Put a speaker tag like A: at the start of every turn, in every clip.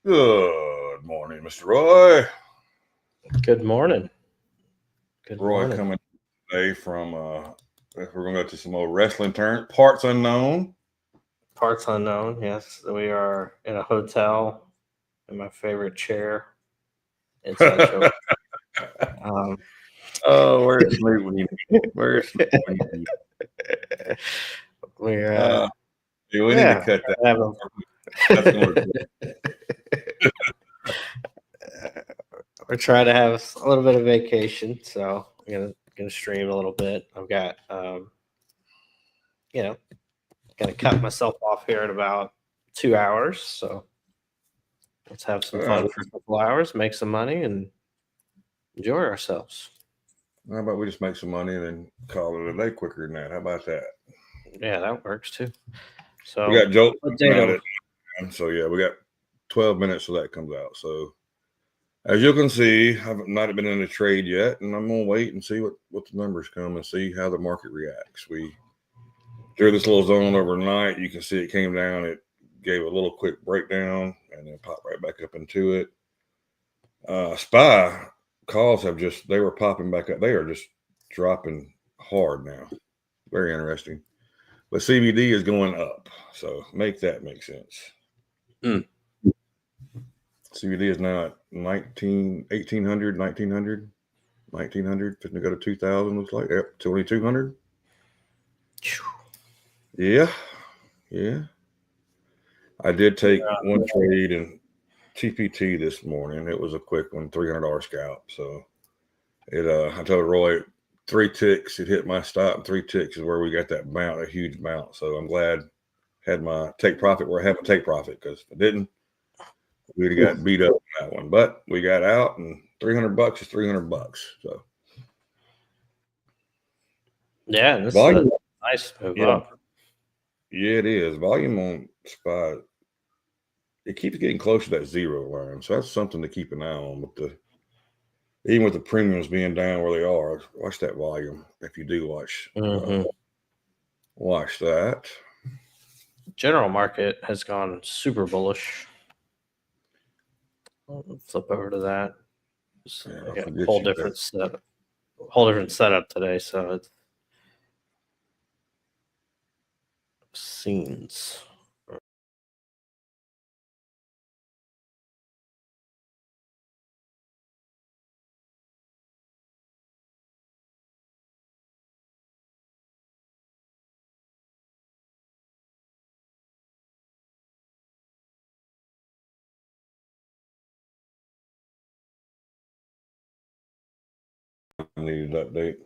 A: Good morning, Mr. Roy.
B: Good morning. Good
A: Roy
B: morning.
A: coming today from we're gonna go to some old wrestling turn. Parts unknown.
B: Parts unknown. Yes, we are in a hotel in my favorite chair. Inside joke. Um,
A: Oh, where's Smooth when you where's Smooth when you need
B: we're
A: yeah, we need to
B: yeah.
A: cut that.
B: Have a,
A: That's gonna
B: we're trying to have a little bit of vacation, so I'm gonna stream a little bit. I've got you know gonna cut myself off here in about 2 hours. So let's have some fun for a couple hours, make some money, and enjoy ourselves.
A: how about we just make some money and then call it a day quicker than that? How about that?
B: Yeah, that works too. So
A: We got JOLTS
B: what
A: coming
B: data?
A: out at so yeah, we got 12 minutes till that comes out. So as you can see, I haven't not been in a trade yet, and I'm gonna wait and see what the numbers come and see how the market reacts. We drew this little zone overnight. You can see it came down. It gave a little quick breakdown and then popped right back up into it. SPY calls they were popping back up. They are just dropping hard now. Very interesting. But CBD is going up, so make that make sense.
B: Mm.
A: CBD is now at 1800, 1900, 1900, fitting to go to 2000, looks like. Yep, 2200. Yeah, yeah. I did take one trade in TPT this morning. It was a quick one, $300 scalp. So I told Roy 3 ticks, it hit my stop, and 3 ticks is where we got that mount, a huge mount. So I'm glad I had my take profit where I had my take profit, because if I didn't, we'd have got beat up on that one. But we got out, and $300 is $300. So
B: Yeah, this
A: volume,
B: is a nice move
A: yeah,
B: up.
A: yeah, it is. Volume on SPY, it keeps getting close to that zero line. So that's something to keep an eye on. But even with the premiums being down where they are, watch that volume. If you do watch that.
B: General market has gone super bullish. I'll flip over to that. So
A: Yeah,
B: I got a whole different setup today. So it's scenes.
A: Needed update.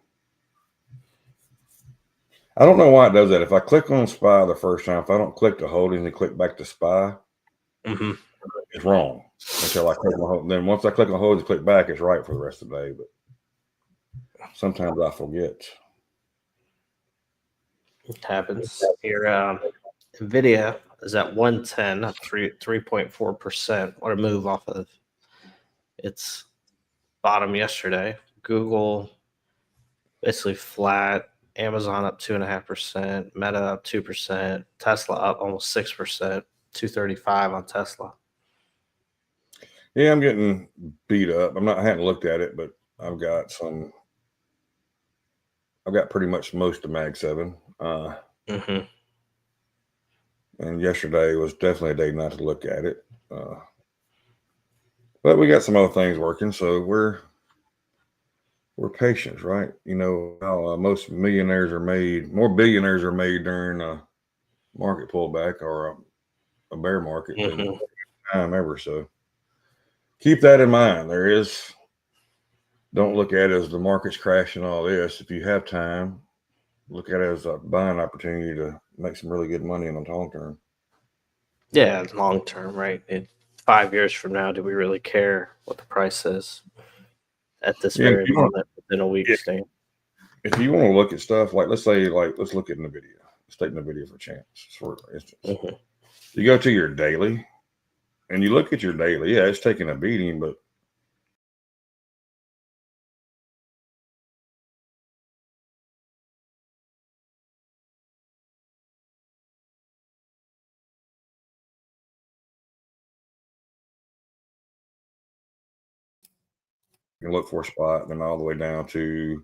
A: I don't know why it does that. If I click on SPY the first time, if I don't click the holdings and click back to SPY, it's wrong until I click on hold. Then once I click on holdings, click back, it's right for the rest of the day. But sometimes I forget.
B: It happens here. Nvidia is at 110, up 3.4%. What a move off of its bottom yesterday. Google basically flat. Amazon up 2.5%. Meta up 2%. Tesla up almost 6%. 235 on Tesla.
A: Yeah, I'm getting beat up. I hadn't looked at it, but I've got pretty much most of Mag 7. And yesterday was definitely a day not to look at it. But we got some other things working, so we're patient, right? You know how most millionaires are made, more billionaires are made during a market pullback or a bear market than time ever. So keep that in mind. Don't look at it as the market's crashing all this. If you have time, look at it as a buying opportunity to make some really good money in the long term.
B: Yeah, long term, right? 5 years from now, do we really care what the price is at this very moment within a week's thing?
A: If you want to look at stuff let's look at NVIDIA. Let's take NVIDIA for chance, for instance. You go to your daily and you look at your daily. Yeah, it's taking a beating, but and look for a spot, then all the way down to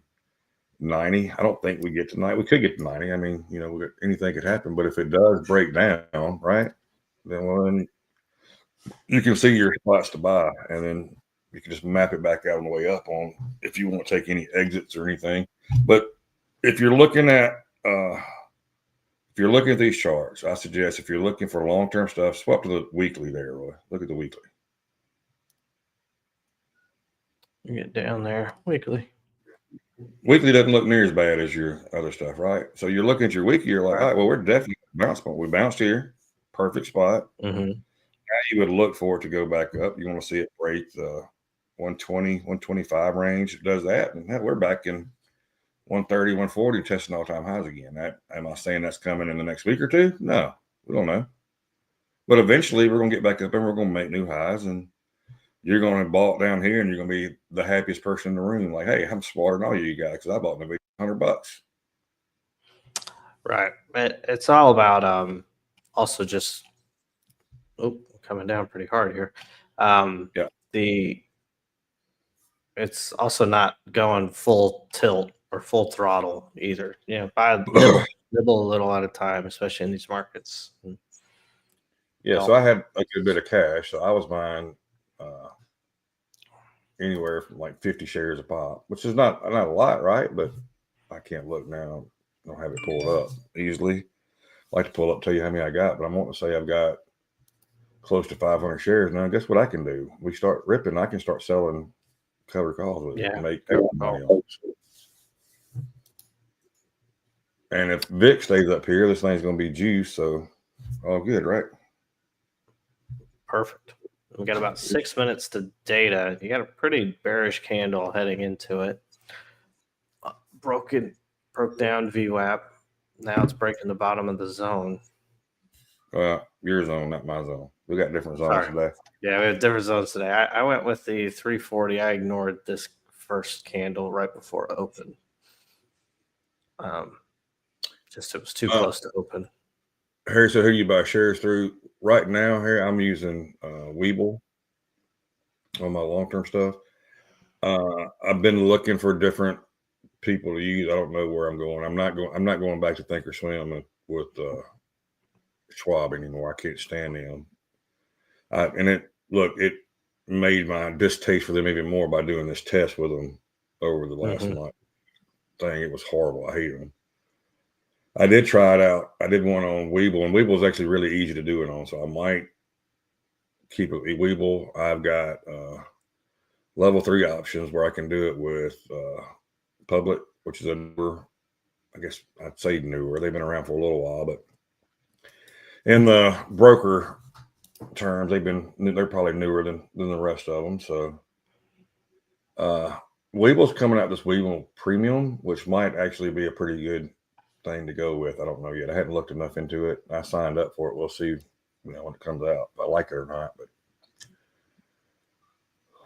A: 90. I don't think we get to 90. We could get to 90. I mean, anything could happen. But if it does break down, right, then you can see your spots to buy, and then you can just map it back out on the way up on if you want to take any exits or anything. But if you're looking at these charts, I suggest if you're looking for long-term stuff, swap to the weekly there, Roy. Look at the weekly.
B: You get down there weekly.
A: Weekly doesn't look near as bad as your other stuff, right? So you're looking at your weekly, you're like, all right, well, we're definitely bounce point. We bounced here, perfect spot.
B: Mm-hmm.
A: Now you would look for it to go back up. You want to see it break the 120, 125 range. It does that, and we're back in 130, 140, testing all-time highs again. Am I saying that's coming in the next week or two? No, we don't know. But eventually, we're going to get back up, and we're going to make new highs, and you're going to ball it down here, and you're going to be the happiest person in the room. Like, hey, I'm smarter than all you guys because I bought the $100.
B: Right. It's all about also just coming down pretty hard here. It's also not going full tilt or full throttle either. Buy nibble a little at a time, especially in these markets.
A: Yeah, so I had a good bit of cash, so I was buying anywhere from like 50 shares a pop, which is not a lot, right? But I can't look now. I don't have it pulled up easily. I like to pull up, tell you how many I got, but I'm wanting to say I've got close to 500 shares now. Guess what I can do? We start ripping. I can start selling cover calls with it and make money on it. And if VIX stays up here, this thing's going to be juice. So all good, right?
B: Perfect. We got about 6 minutes to data. You got a pretty bearish candle heading into it. Broke down VWAP. Now it's breaking the bottom of the zone.
A: Well, your zone, not my zone. We got different zones today.
B: Yeah, we have different zones today. I went with the 340. I ignored this first candle right before open. Just it was too close to open.
A: Harry, so who do you buy shares through right now? Harry, I'm using Webull on my long-term stuff. I've been looking for different people to use. I don't know where I'm going. I'm not going back to Thinkorswim with Schwab anymore. I can't stand them. It made my distaste for them even more by doing this test with them over the last month. Thing, it was horrible. I hate them. I did try it out. I did one on Webull, and Webull is actually really easy to do it on. So I might keep it with Webull. I've got level 3 options where I can do it with Public, which is a newer, I guess I'd say newer. They've been around for a little while, but in the broker terms, they're probably newer than the rest of them. So Webull's coming out this Webull Premium, which might actually be a pretty good thing to go with. I don't know yet. I hadn't looked enough into it. I signed up for it. We'll see when it comes out if I like it or not. But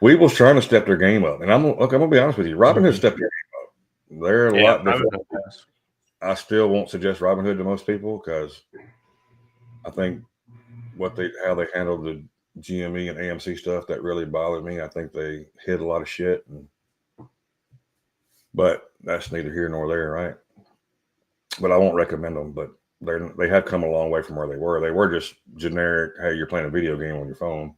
A: Webull's trying to step their game up. And I'm gonna be honest with you. Robinhood stepped their game up. They're a lot different. I still won't suggest Robinhood to most people because I think how they handled the GME and AMC stuff, that really bothered me. I think they hid a lot of shit, but that's neither here nor there, right? But I won't recommend them. But they have come a long way from where they were. They were just generic. Hey, you're playing a video game on your phone.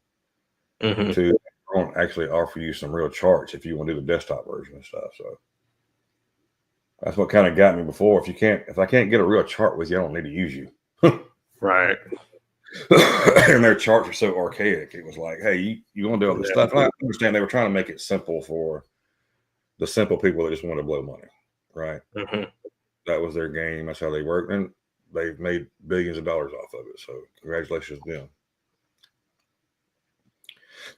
A: To they won't actually offer you some real charts if you want to do the desktop version and stuff. So that's what kind of got me before. If I can't get a real chart with you, I don't need to use you.
B: Right.
A: And their charts are so archaic. It was like, hey, you want to do all this stuff? And I understand they were trying to make it simple for the simple people that just want to blow money, right? That was their game. That's how they work, and they've made billions of dollars off of it. So congratulations to them.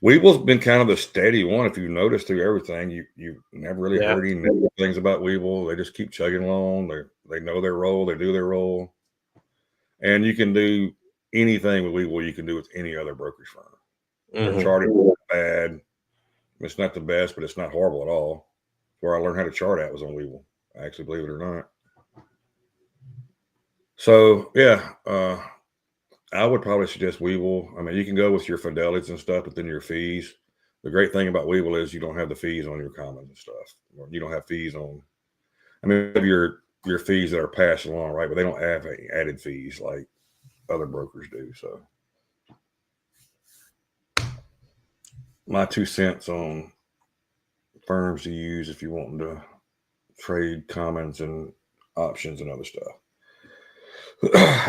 A: Webull's been kind of the steady one. If you notice through everything, you never really heard any negative things about Webull. They just keep chugging along. They know their role. They do their role, and you can do anything with Webull you can do with any other brokerage firm. Their charting is bad. It's not the best, but it's not horrible at all. Where I learned how to chart at was on Webull. Actually, believe it or not. So yeah, I would probably suggest Webull. I mean, you can go with your fidelities and stuff, but then your fees. The great thing about Weeble is you don't have the fees on your commons and stuff. Or you don't have fees on. I mean, your fees that are passed along, right? But they don't have any added fees like other brokers do. So, my 2 cents on firms to use if you want to trade commons and options and other stuff.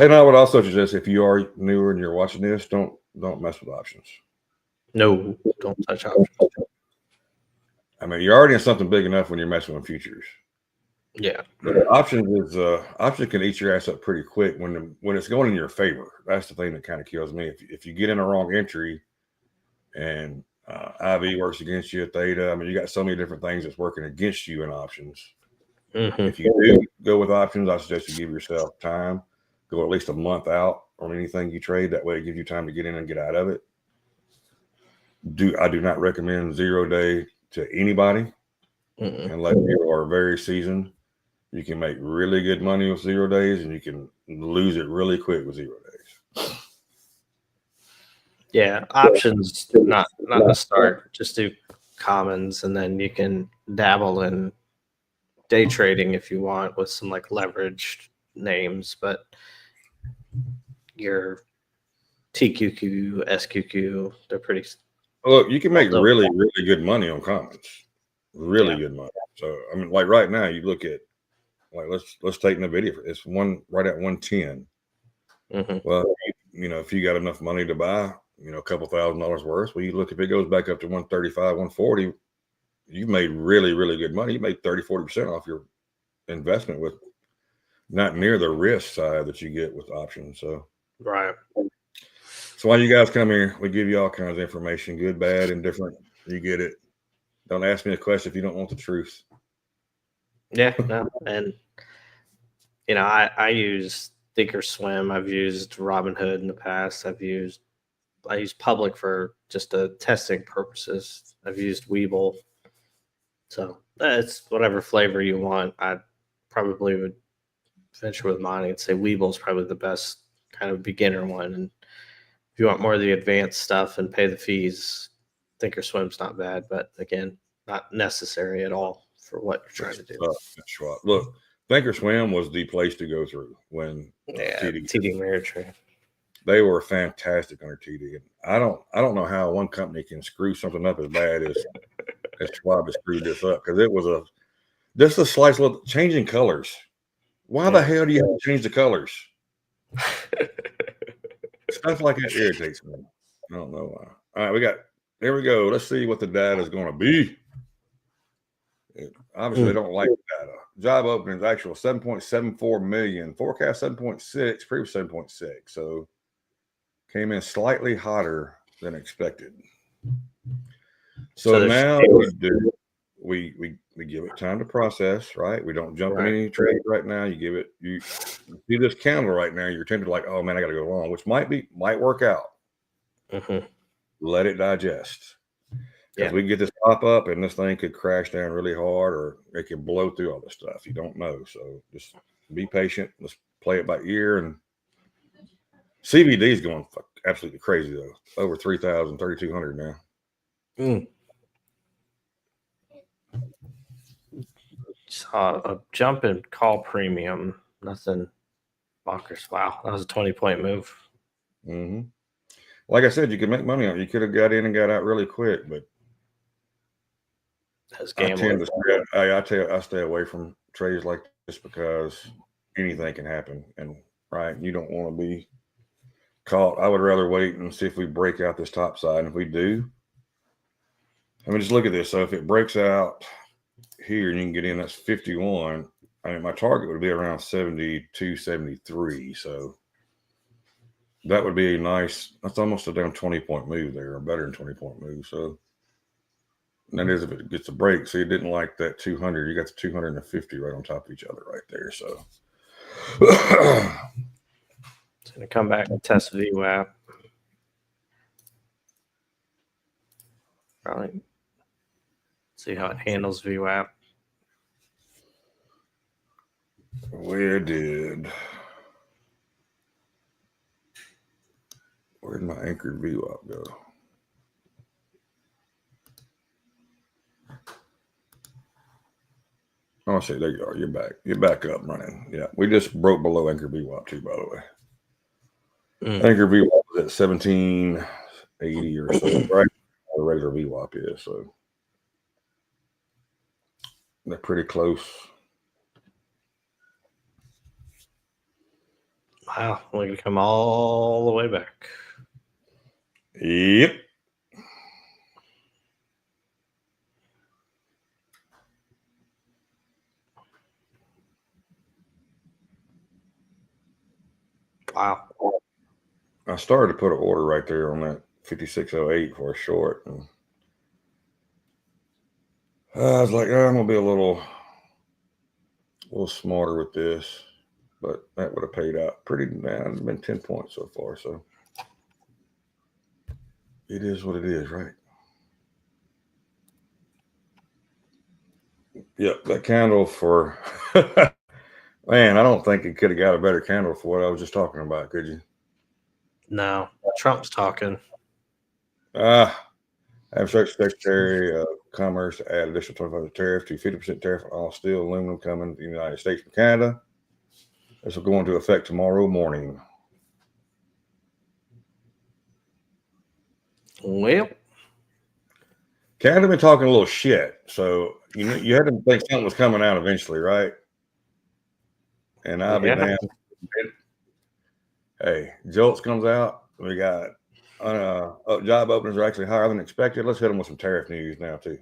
A: And I would also suggest if you are newer and you're watching this, don't mess with options.
B: No, don't touch options.
A: I mean, you're already in something big enough when you're messing with futures.
B: Yeah.
A: Options can eat your ass up pretty quick when it's going in your favor. That's the thing that kind of kills me. If you get in a wrong entry and IV works against you at theta, I mean, you got so many different things that's working against you in options.
B: Mm-hmm.
A: If you do go with options, I suggest you give yourself time. Go at least a month out on anything you trade. That way it gives you time to get in and get out of it. I do not recommend 0 day to anybody unless you are very seasoned. You can make really good money with 0 days, and you can lose it really quick with 0 days.
B: Yeah, options not the start. Just do commons, and then you can dabble in day trading if you want with some like leveraged names. But your TQQ, SQQ, they're pretty.
A: Look, you can make really good money on commons. Really good money. So I mean, like right now, you look at like let's take NVIDIA. It's right at 110. Well, if you got enough money to buy, a couple $1,000s worth, well, you look, if it goes back up to 135, 140, you've made really, really good money. You made 30-40% off your investment with not near the risk side that you get with options. So
B: right.
A: So while you guys come here, we give you all kinds of information, good, bad, and different. You get it. Don't ask me a question if you don't want the truth.
B: Yeah, no. And I use Thinkorswim. I've used Robinhood in the past. I use Public for just testing purposes. I've used Weeble. So it's whatever flavor you want. I probably would venture with mine and say Weeble is probably the best kind of beginner one. And if you want more of the advanced stuff and pay the fees, Thinkorswim's not bad, but again, not necessary at all for what you're trying to do.
A: Look, Thinkorswim was the place to go through when
B: TD Ameritrade.
A: They were fantastic under TD. And I don't know how one company can screw something up as bad as Schwab has screwed this up, because it was just a slice of changing colors. Why the hell do you have to change the colors? Stuff like that irritates me. I don't know why. All right, here we go. Let's see what the data is going to be. Obviously, they don't like data. Job openings, actual 7.74 million. Forecast 7.6, previous 7.6. So came in slightly hotter than expected. So now we give it time to process, right? We don't jump in any trade right now. You see this candle right now, you're tempted like, oh man, I got to go long, which might work out. Let it digest. Because we get this pop up and this thing could crash down really hard, or it could blow through all this stuff. You don't know. So just be patient. Let's play it by ear. And CVD is going absolutely crazy, though. Over 3,000, 3,200 now.
B: Saw a jump in call premium. Nothing bonkers. Wow. That was a 20-point move.
A: Like I said, you could make money on it. You could have got in and got out really quick, but I stay away from trades like this because anything can happen, and you don't want to be caught. I would rather wait and see if we break out this top side. And if we do, I mean, just look at this. So if it breaks out here and you can get in, that's 51. I mean, my target would be around 72, 73. So that would be that's almost a damn 20-point move there, or better than 20-point move. So that is if it gets a break. See, it didn't like that 200. You got the 250 right on top of each other right there. So
B: it's going to come back and test VWAP. Probably see how it handles VWAP.
A: Where did my anchored VWAP go? I see. There you are. You're back. You're back up running. Yeah, we just broke below anchor VWAP too, by the way. Anchor VWAP was at 1780 or so, right? The regular VWAP is, so they're pretty close.
B: Wow, we're gonna come all the way back.
A: Yep.
B: Wow.
A: I started to put an order right there on that 5608 for a short, and I was like, I'm gonna be a little smarter with this, but that would have paid out pretty. Man, it's been 10 points so far, so it is what it is, right? Yep, that candle for man, I don't think it could have got a better candle for what I was just talking about, could you?
B: No, Trump's talking.
A: Abstract Secretary of Commerce to add additional 25% tariff to 50% tariff on all steel, aluminum coming to the United States from Canada. This will go into effect tomorrow morning.
B: Well,
A: Canada been talking a little shit, so you had to think something was coming out eventually, right? And I'll be damned. Hey, JOLTS comes out. We got job openings are actually higher than expected. Let's hit them with some tariff news now too.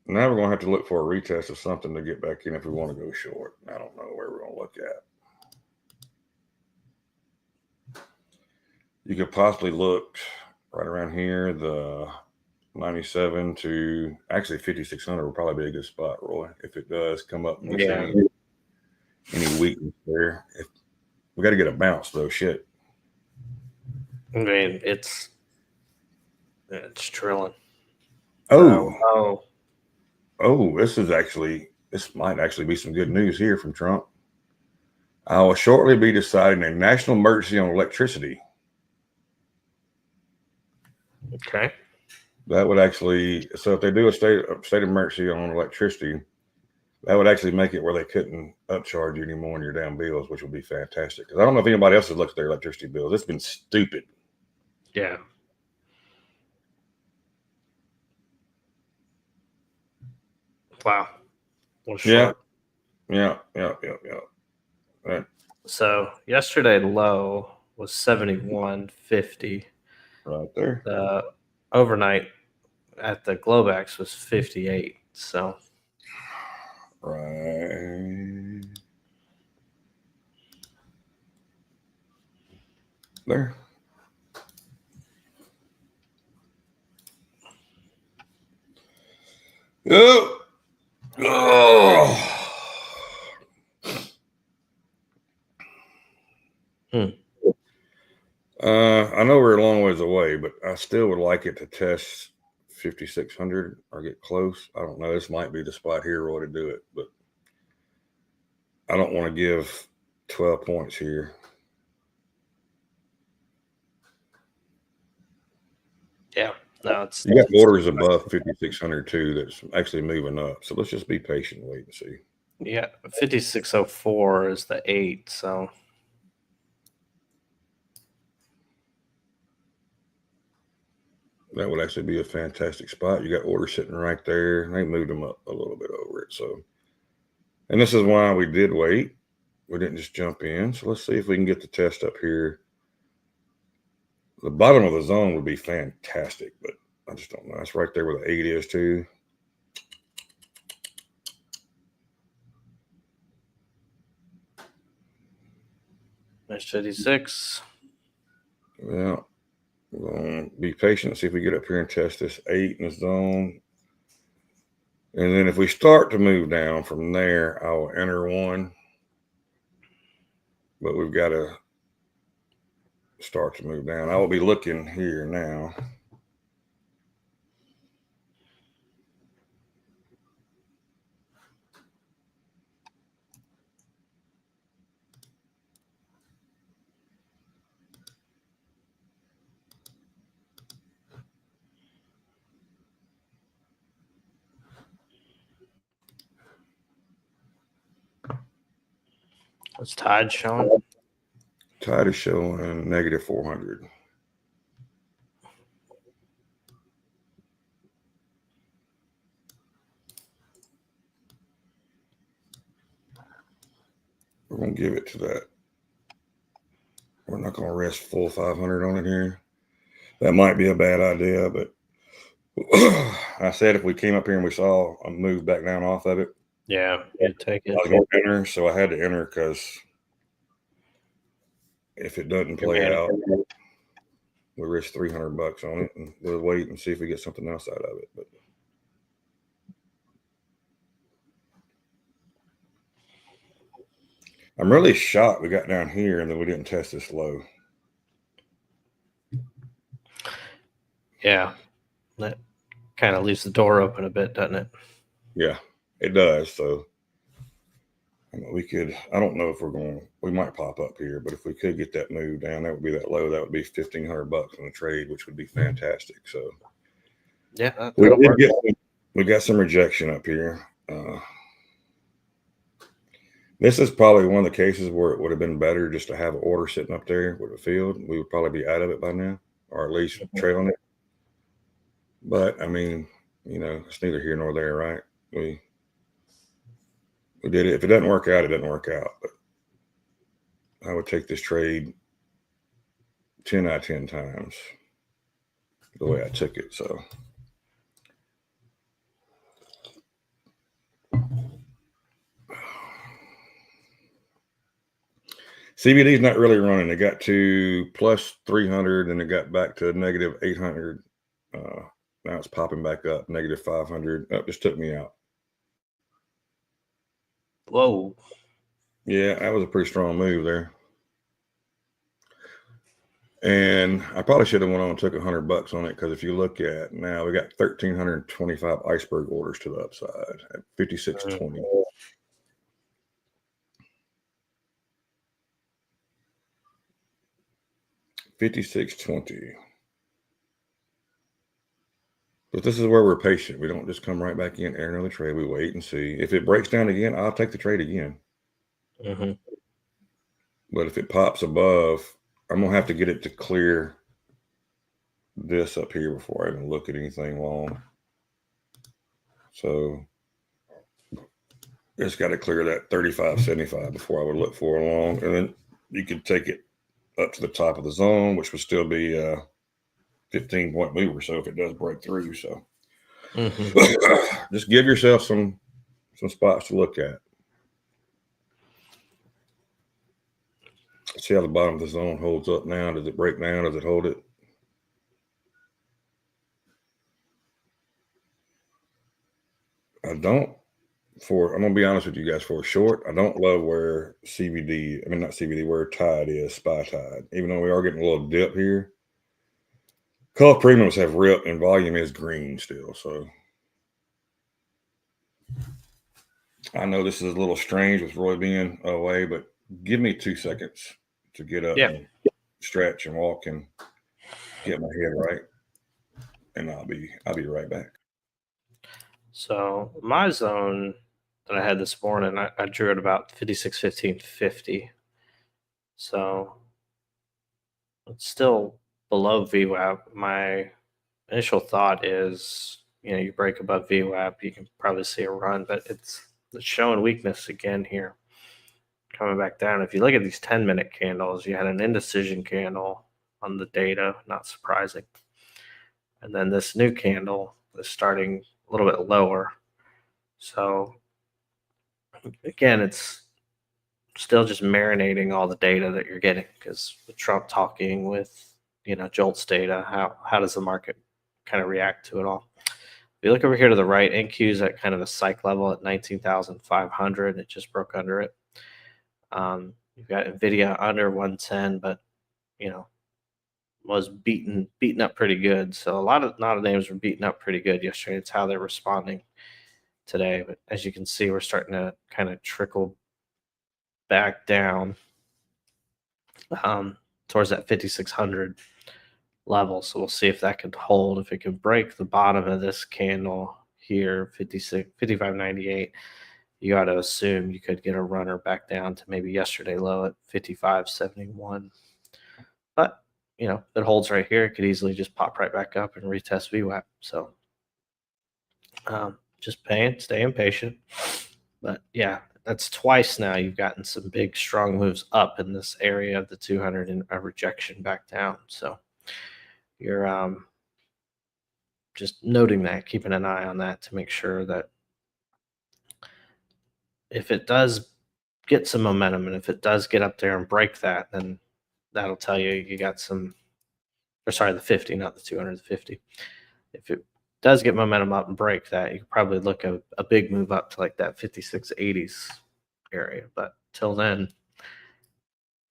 A: Now we're going to have to look for a retest of something to get back in if we want to go short. I don't know where we're going to look at. You could possibly look right around here, the 97 to actually 5,600 will probably be a good spot, Roy, if it does come up and any weakness there. If we got to get a bounce though, shit.
B: I mean, it's drilling.
A: Oh, this might actually be some good news here from Trump. I will shortly be deciding a national emergency on electricity.
B: Okay.
A: That would actually, so if they do a state emergency on electricity, that would actually make it where they couldn't upcharge you anymore on your damn bills, which would be fantastic. Because I don't know if anybody else has looked at their electricity bills. It's been stupid.
B: Yeah. Wow.
A: Yeah. Right.
B: So yesterday low was 71.50.
A: Right there.
B: The overnight at the Globex was 58. So
A: right there. Oh. I know we're a long ways away, but I still would like it to test 5,600 or get close. I don't know. This might be the spot here, Roy, to do it, but I don't want to give 12 points here.
B: yeah, no, it's
A: you got orders above 5,600 too. That's actually moving up. So let's just be patient and wait and see.
B: Yeah, 5604 is the 8. So
A: that would actually be a fantastic spot. You got orders sitting right there. They moved them up a little bit over it. So, and this is why we did wait. We didn't just jump in. So let's see if we can get the test up here. The bottom of the zone would be fantastic, but I just don't know. That's right there where the 8 is too.
B: there's 56.
A: Yeah. We're going to be patient, see if we get up here and test this 8 in the zone. And then if we start to move down from there, I will enter one. But we've got to start to move down. I will be looking here now.
B: What's Tide showing?
A: Tide is showing negative 400. We're going to give it to that. We're not going to rest full 500 on it here. That might be a bad idea, but I said if we came up here and we saw a move back down off of it,
B: Yeah, you'd take
A: I
B: it.
A: was going to enter, so I had to enter because if it doesn't play out, we risk $300 on it, and we'll wait and see if we get something else out of it. But I'm really shocked we got down here and then we didn't test this low.
B: Yeah, that kind of leaves the door open a bit, doesn't it?
A: Yeah, it does. So we could, I don't know if we might pop up here, but if we could get that move down, that would be that low. That would be $1,500 on the trade, which would be fantastic. So
B: yeah,
A: we got some rejection up here. This is probably one of the cases where it would have been better just to have an order sitting up there with a field. We would probably be out of it by now, or at least trailing it. But I mean, it's neither here nor there, right? We did it. If it doesn't work out, it doesn't work out. But I would take this trade 10 out of 10 times the way I took it. So CBD is not really running. It got to plus 300 and it got back to negative 800. Now it's popping back up, negative 500. That just took me out.
B: Whoa.
A: Yeah, that was a pretty strong move there. And I probably should have went on and took $100 on it, because if you look at now, we got 1,325 iceberg orders to the upside at 56.20. $56.20. But this is where we're patient. We don't just come right back in, enter another trade. We wait and see. If it breaks down again, I'll take the trade again.
B: Mm-hmm.
A: But if it pops above, I'm going to have to get it to clear this up here before I even look at anything long. So it's got to clear that 35.75 before I would look for a long. And then you could take it up to the top of the zone, which would still be 15-point move or so if it does break through. So just give yourself some spots to look at. See how the bottom of the zone holds up now. Does it break down? Does it hold it? I'm going to be honest with you guys, for a short, I don't love where where Tide is, SPY Tide. Even though we are getting a little dip here. Call premiums have ripped and volume is green still. So I know this is a little strange with Roy being away, but give me 2 seconds to get up and stretch and walk and get my head right. And I'll be right back.
B: So my zone that I had this morning, I drew at about 56.15.50. So it's still below VWAP. My initial thought is, you break above VWAP, you can probably see a run, but it's showing weakness again here, coming back down. If you look at these 10-minute candles, you had an indecision candle on the data, not surprising. And then this new candle is starting a little bit lower. So again, it's still just marinating all the data that you're getting, because with Trump talking, with JOLTS data, how does the market kind of react to it all? If you look over here to the right, NQ's at kind of a psych level at 19,500. It just broke under it. You've got Nvidia under 110, but was beaten up pretty good. So a lot of names were beaten up pretty good yesterday. It's how they're responding today. But as you can see, we're starting to kind of trickle back down towards that 5,600 level. So we'll see if that can hold. If it can break the bottom of this candle here, 55.98, you got to assume you could get a runner back down to maybe yesterday low at 55.71. But, if it holds right here, it could easily just pop right back up and retest VWAP. So just staying patient. But yeah, that's twice now you've gotten some big, strong moves up in this area of the 200 and a rejection back down. So you're just noting that, keeping an eye on that to make sure that if it does get some momentum and if it does get up there and break that, then that'll tell you got some, or sorry, the 50, not the 200, the 50. If it does get momentum up and break that, you could probably look at a big move up to like that 56.80s area. But till then,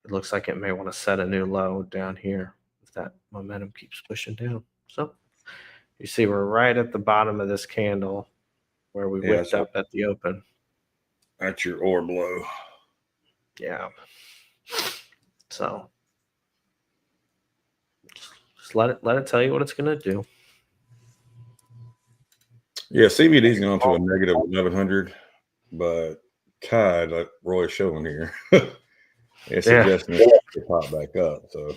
B: it looks like it may want to set a new low down here if that momentum keeps pushing down. So you see we're right at the bottom of this candle where we whipped up at the open.
A: That's your orb low.
B: Yeah. So just let it tell you what it's going to do.
A: Yeah, CBD's going to a negative 1100, but Tide, like Roy's showing here, it's suggesting it to pop back up. So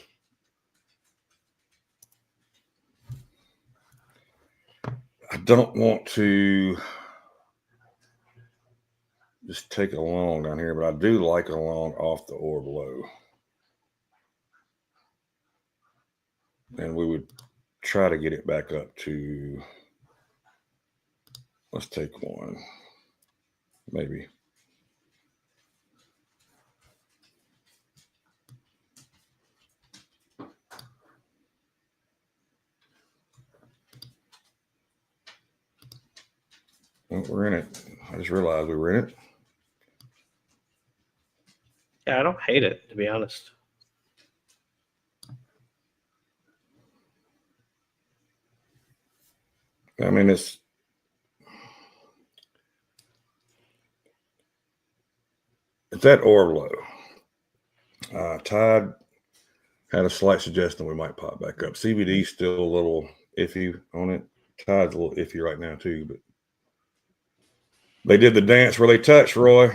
A: I don't want to just take a long down here, but I do like a long off the orb low. And we would try to get it back up to, let's take one, maybe. Oh, we're in it. I just realized we were in it.
B: Yeah, I don't hate it, to be honest.
A: I mean, it's that orb low. Tide had a slight suggestion we might pop back up. CBD's still a little iffy on it. Tide's a little iffy right now too, but they did the dance where they touched, Roy.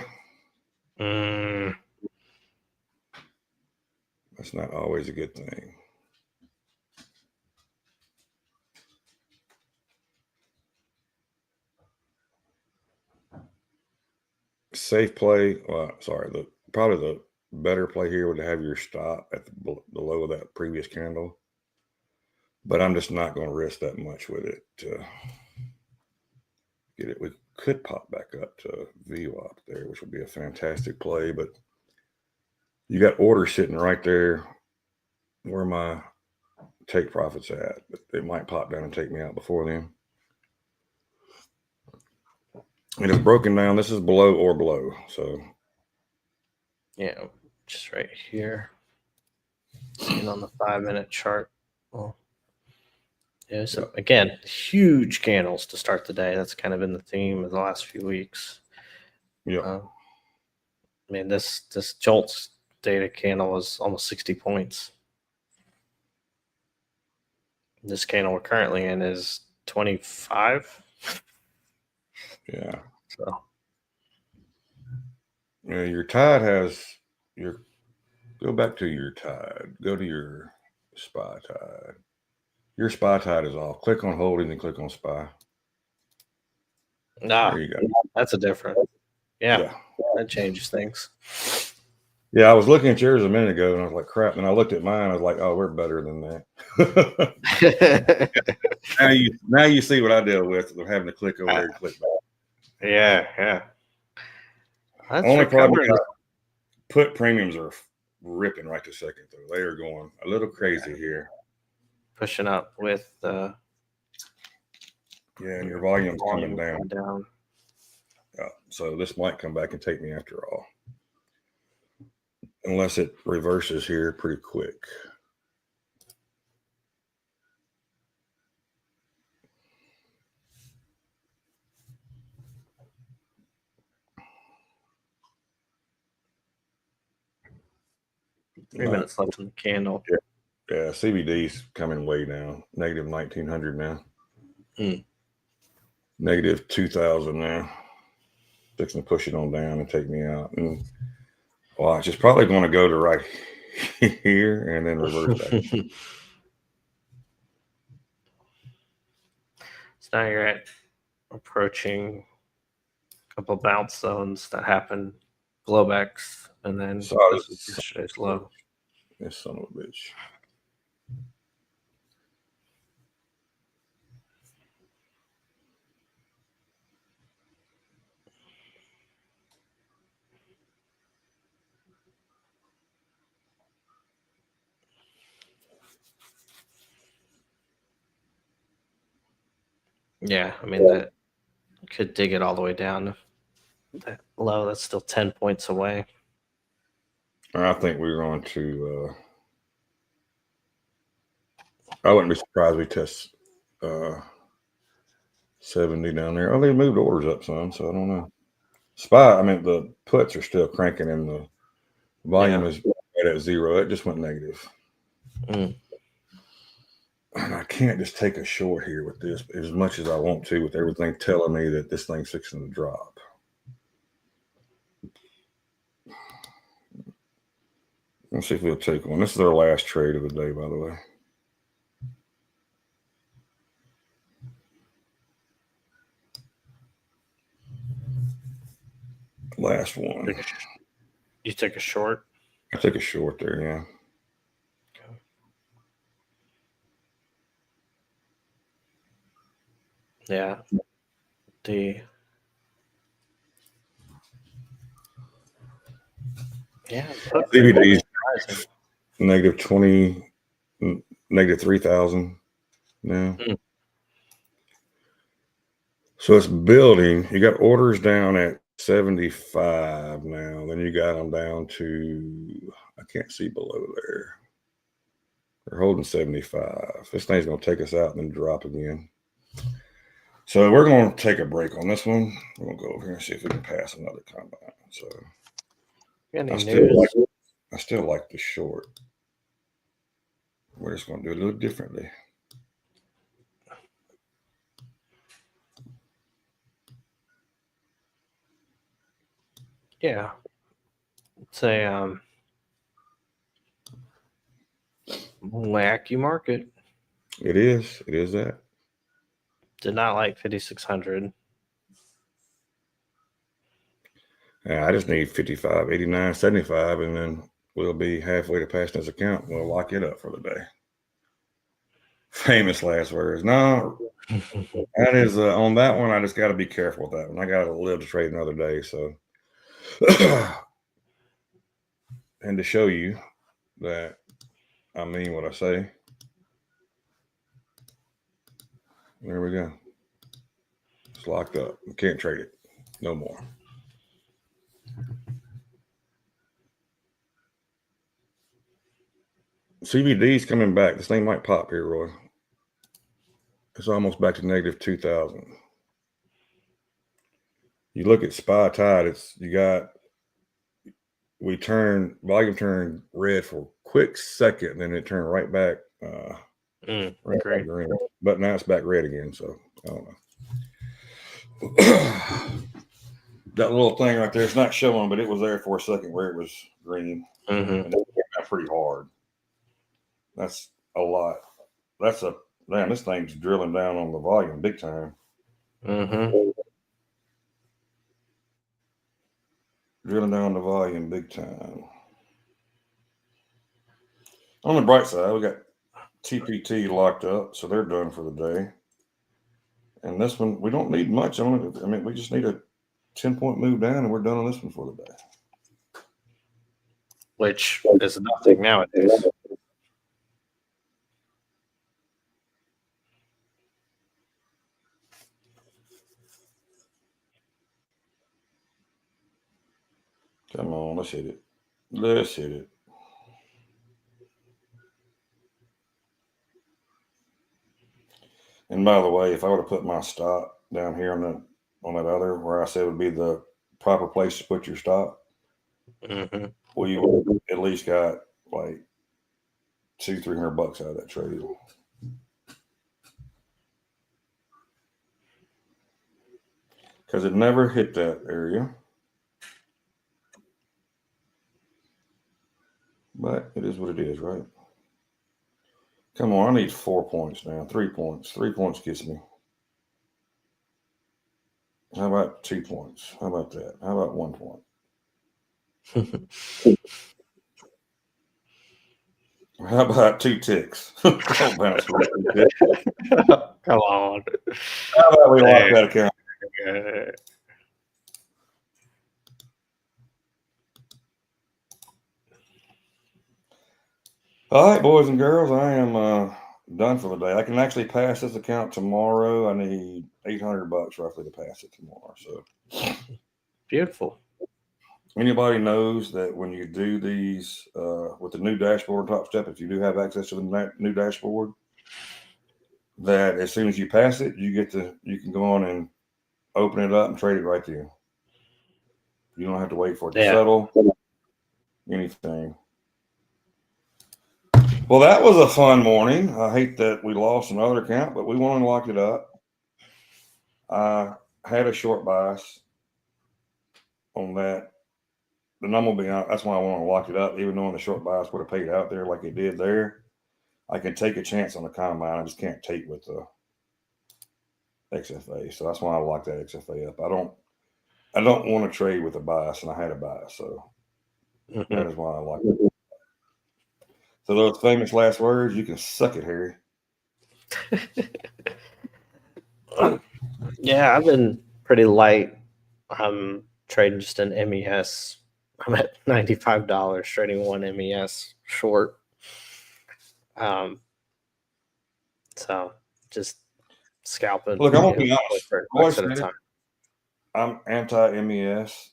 A: That's not always a good thing. Safe play. Sorry, probably the better play here would have your stop at the low of that previous candle. But I'm just not going to risk that much with it to get it. We could pop back up to VWAP there, which would be a fantastic play. But you got orders sitting right there where my take profits at. But it might pop down and take me out before then. And it's broken down. This is below or below. So
B: yeah, just right here. And on the 5-minute chart. Well, yeah, so again, huge candles to start the day. That's kind of been the theme of the last few weeks.
A: Yeah.
B: I mean, this JOLTS data candle was almost 60 points. This candle we're currently in is 25.
A: Yeah.
B: So
A: yeah, your Tide has your, go back to your Tide. Go to your SPY Tide. Your SPY Tide is off. Click on holding and click on SPY.
B: There you go. That's a difference. Yeah, that changes things.
A: Yeah, I was looking at yours a minute ago and I was like, crap. And I looked at mine. I was like, oh, we're better than that. now you see what I deal with of having to click over there and click back.
B: Yeah.
A: That's only problem is put premiums are ripping right this second, though. They are going a little crazy here.
B: Pushing up with
A: and your volume's coming down. So this might come back and take me after all. Unless it reverses here pretty quick.
B: Three minutes left in the candle.
A: Yeah, CBD's coming way down. Negative 1900 now. Negative 2000 now. fixing to push it on down and take me out. And watch, it's probably going to go to right here and then reverse back.
B: So now you're approaching a couple bounce zones that happen, blowbacks, and then
A: So
B: this is yesterday's low.
A: This son of a bitch.
B: Yeah, I mean that could dig it all the way down. That low, that's still 10 points away.
A: I think we're going to. I wouldn't be surprised we test 70 down there. Oh, they moved orders up some, so I don't know. SPY, I mean, the puts are still cranking, and the volume is right at zero. It just went negative. And I can't just take a short here with this as much as I want to, with everything telling me that this thing's fixing to drop. Let's see if we'll take one. This is our last trade of the day, by the way. Last one.
B: You took a short?
A: I took a short there, yeah.
B: Yeah.
A: CBD's negative 20, negative 3,000 now. So it's building. You got orders down at 75 now. Then you got them down to, I can't see below there. They're holding 75. This thing's going to take us out and then drop again. So we're going to take a break on this one. We're going to go over here and see if we can pass another combine. So I still like the short. We're just going to do it a little differently.
B: Yeah. It's a wacky market.
A: It is. It is that.
B: Did not like 5,600.
A: Yeah, I just need 55, 89, 75, and then we'll be halfway to passing this account. We'll lock it up for the day. Famous last words. No, that is on that one. I just got to be careful with that one. I got to live to trade another day. So, and to show you that I mean what I say, there we go. It's locked up. We can't trade it no more. CVD's coming back. This thing might pop here, Roy. It's almost back to negative 2,000. You look at SPY Tide, volume turned red for a quick second, and then it turned right back right back green. But now it's back red again, so I don't know. That little thing right there, it's not showing, but it was there for a second where it was green. And it came out pretty hard. That's a lot. Man, this thing's drilling down on the volume big time. Drilling down the volume big time. On the bright side, we got TPT locked up, so they're done for the day. And this one, we don't need much on it. I mean, we just need a 10-point move down, and we're done on this one for the day.
B: Which is nothing nowadays.
A: Come on, let's hit it. Let's hit it. And by the way, if I would have put my stop down here on that other where I said would be the proper place to put your stop, well, you would have at least got like $200-300 out of that trade. because it never hit that area. But it is what it is, right? Come on, I need 4 points now. 3 points. 3 points gets me. How about 2 points? How about that? How about 1 point? How about 2 ticks? Don't bounce for 2 ticks.
B: Come on.
A: How about we lock that account? All right, boys and girls, I am done for the day. I can actually pass this account tomorrow. I need $800 roughly to pass it tomorrow. So
B: beautiful.
A: Anybody knows that when you do these with the new dashboard Top Step, if you do have access to the new dashboard, that as soon as you pass it, you can go on and open it up and trade it right there. You don't have to wait for it to settle. Anything. Well, that was a fun morning. I hate that we lost another account, but we won and locked it up. I had a short bias on that. And I'm gonna be honest, that's why I want to lock it up, even though the short bias would have paid out there like it did there. I can take a chance on the combine. I just can't take with the XFA. So that's why I locked that XFA up. I don't want to trade with a bias, and I had a bias, so that is why I locked it. So those famous last words, you can suck it, Harry.
B: Yeah, I've been pretty light. I'm trading just an MES. I'm at $95 trading one MES short. So just scalping.
A: Look, I'm gonna be honest.
B: At a time.
A: I'm anti-MES.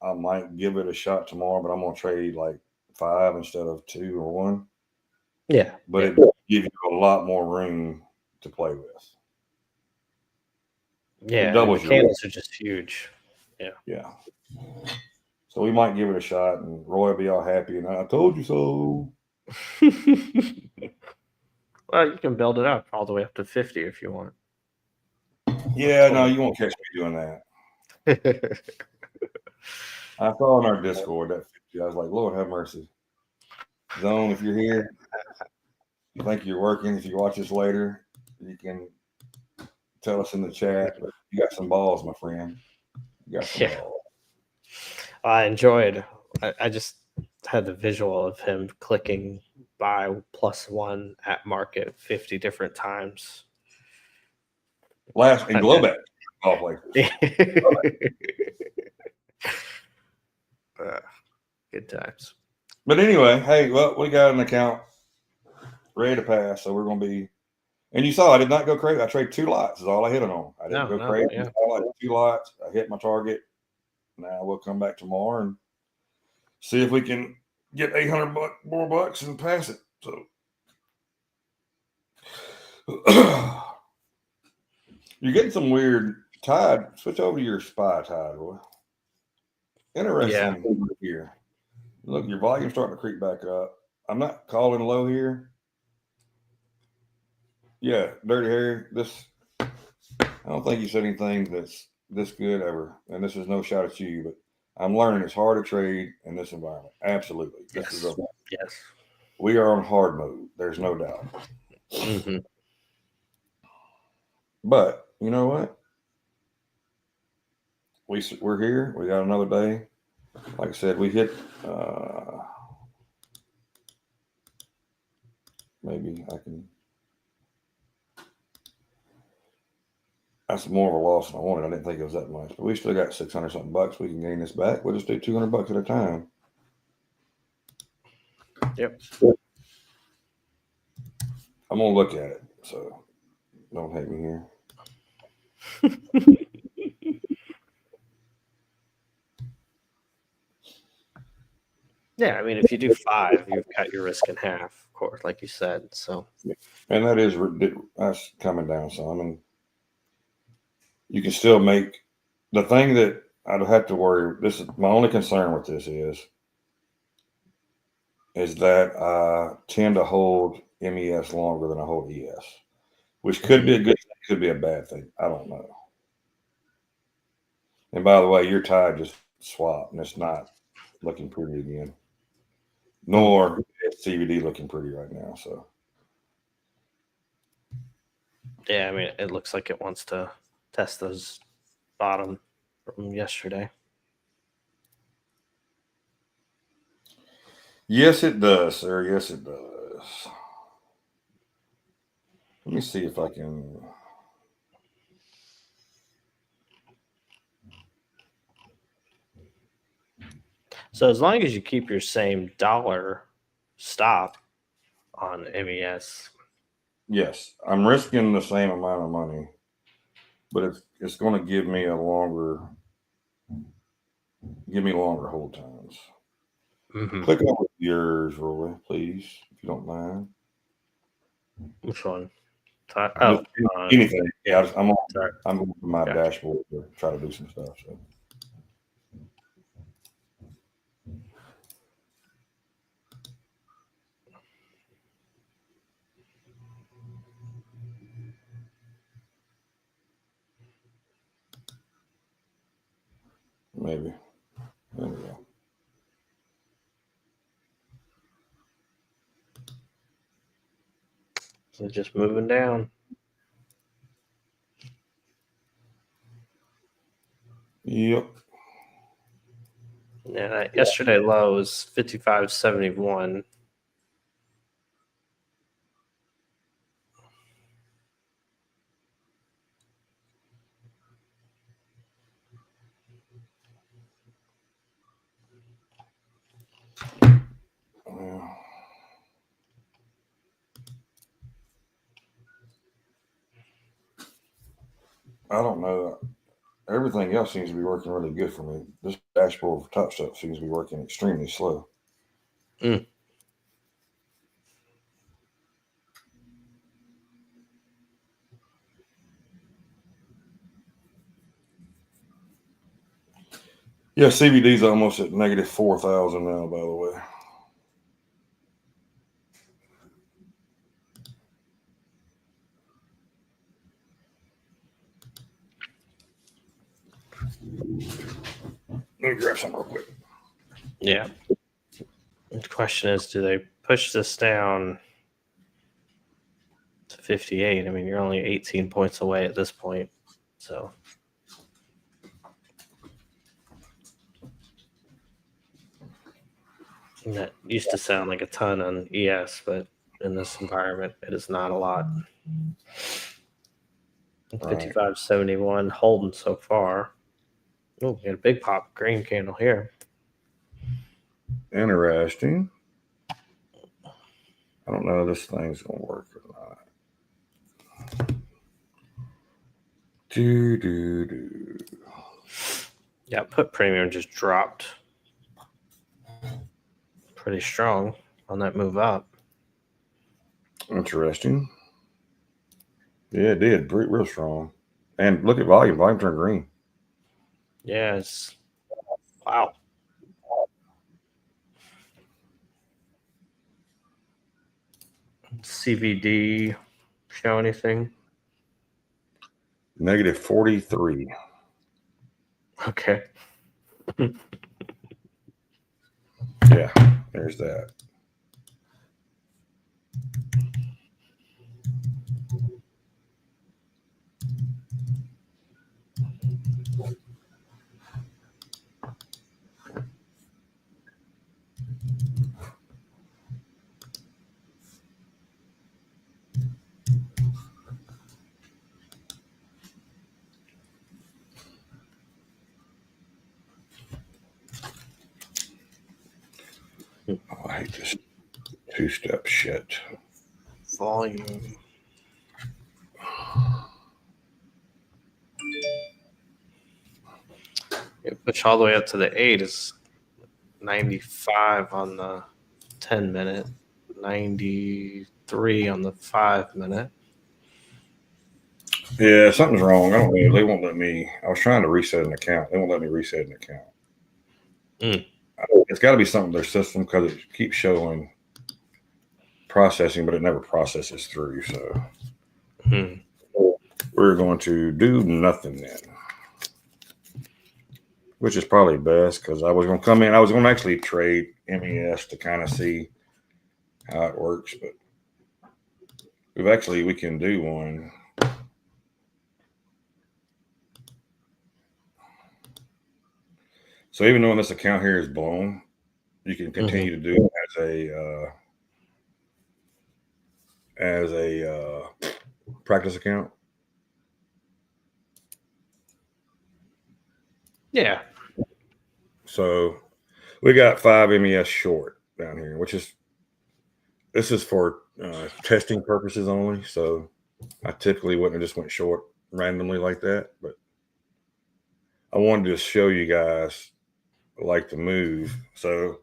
A: I might give it a shot tomorrow, but I'm gonna trade like 5 instead of 2 or 1.
B: Yeah,
A: but it gives you a lot more room to play with.
B: Yeah, the candles are just huge.
A: Yeah. So we might give it a shot, and Roy will be all happy. And I told you so.
B: Well, you can build it up all the way up to 50 if you want.
A: Yeah, no, you won't catch me doing that. I saw in our Discord that 50. I was like, Lord have mercy. Zone, if you're here, I think you're working. If you watch this later, you can tell us in the chat. You got some balls, my friend. You got some balls.
B: I enjoyed. I just had the visual of him clicking buy +1 at market 50 different times.
A: Last in Glowback, all places.
B: Good times.
A: But anyway, hey, well, we got an account ready to pass, so we're going to be. And you saw I did not go crazy. I traded 2 lots. Is all I hit it on. I didn't go crazy. Yeah. I like 2 lots. I hit my target. Now we'll come back tomorrow and see if we can get $800 more bucks and pass it. So you're getting some weird tide. Switch over to your SPY tide, Roy. Interesting here. Look, your volume's starting to creep back up. I'm not calling low here. Yeah, Dirty Harry, I don't think you said anything that's this good ever. And this is no shot at you, but I'm learning it's hard to trade in this environment. Absolutely.
B: Yes.
A: We are on hard mode. There's no doubt.
B: Mm-hmm.
A: But you know what? We're here. We got another day. Like I said, we hit maybe I can. That's more of a loss than I wanted. I didn't think it was that much, but we still got 600 something bucks. We can gain this back. We'll just do 200 bucks at a time.
B: Yep.
A: I'm gonna look at it, so don't hate me here.
B: Yeah, I mean, if you do 5, you've cut your risk in half, of course, like you said. So,
A: and that's coming down some, and you can still make the thing that I'd have to worry. This is my only concern with this is that I tend to hold MES longer than I hold ES, which could be a good thing, could be a bad thing. I don't know. And by the way, your tide just swapped, and it's not looking pretty again. Nor is CBD looking pretty right now. So
B: Yeah, I mean, it looks like it wants to test those bottom from yesterday.
A: yes, it does, sir. Yes, it does. Let me see if I can.
B: So as long as you keep your same dollar stop on MES,
A: Yes, I'm risking the same amount of money, but it's going to give me longer hold times. Click over yours, Roy, please, if you don't mind.
B: Which one?
A: Just anything. Yeah, I'm
B: sorry.
A: I'm going to my
B: Gotcha.
A: dashboard to try to do some stuff. So. Maybe. There we go.
B: So just moving down.
A: Yep.
B: Yeah, that yesterday low was 55.71.
A: Yeah. I don't know. Everything else seems to be working really good for me. This dashboard for Top Step seems to be working extremely slow.
B: Mm.
A: Yeah, CBD's almost at negative 4,000 now, by the way. Let me grab some real quick.
B: Yeah. The question is, do they push this down to 58? I mean, you're only 18 points away at this point. So and that used to sound like a ton on ES, but in this environment, it is not a lot. 55.71 holding so far. Oh, we got a big pop green candle here.
A: Interesting. I don't know if this thing's going to work or not.
B: Yeah, put premium just dropped pretty strong on that move up.
A: Interesting. Yeah, it did. Real strong. And look at volume. Volume turned green.
B: Yeah, it's wow. CVD show anything?
A: Negative 43.
B: Okay.
A: Yeah, there's that. Oh, I hate this two-step shit.
B: Volume. It push all the way up to the 8 is 95 on the 10-minute, 93 on the 5-minute.
A: Yeah, something's wrong. I don't know. They won't let me. I was trying to reset an account. They won't let me reset an account. It's got to be something with their system because it keeps showing processing, but it never processes through. So we're going to do nothing then. which is probably best because I was going to come in. I was going to actually trade MES to kind of see how it works, but we can do one. So even though this account here is blown, you can continue to do it as a practice account.
B: Yeah.
A: So we got 5 MES short down here, this is for testing purposes only. So I typically wouldn't have just went short randomly like that, but I wanted to show you guys like the move. So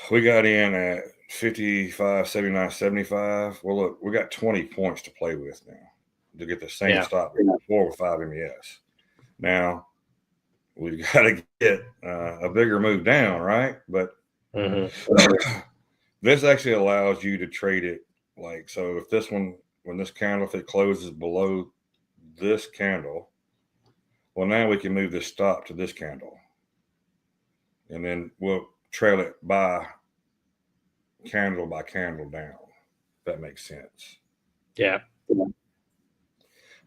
A: we got in at 55, 79, 75. Well, look, we got 20 points to play with now to get the same stop before with 5 MES. Now we've got to get a bigger move down, right? But this actually allows you to trade it like, so if this one, when this candle, if it closes below this candle, well, now we can move this stop to this candle. And then we'll trail it by candle down. If that makes sense.
B: Yeah.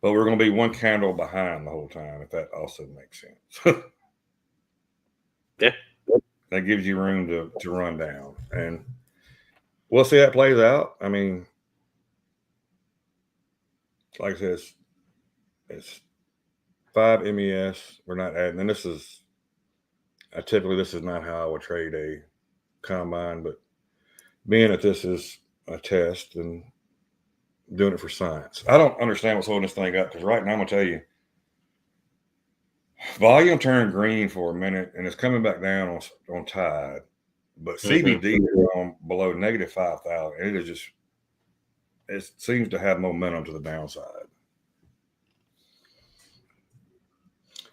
A: But we're going to be one candle behind the whole time, if that also makes sense.
B: Yeah.
A: That gives you room to run down. And we'll see how it plays out. I mean, like I said, it's 5 MES. We're not adding, and this is not how I would trade a combine, but being that this is a test and doing it for science. I don't understand what's holding this thing up, because right now I'm gonna tell you, volume turned green for a minute and it's coming back down on tide, but CBD is on below negative 5,000. It seems to have momentum to the downside.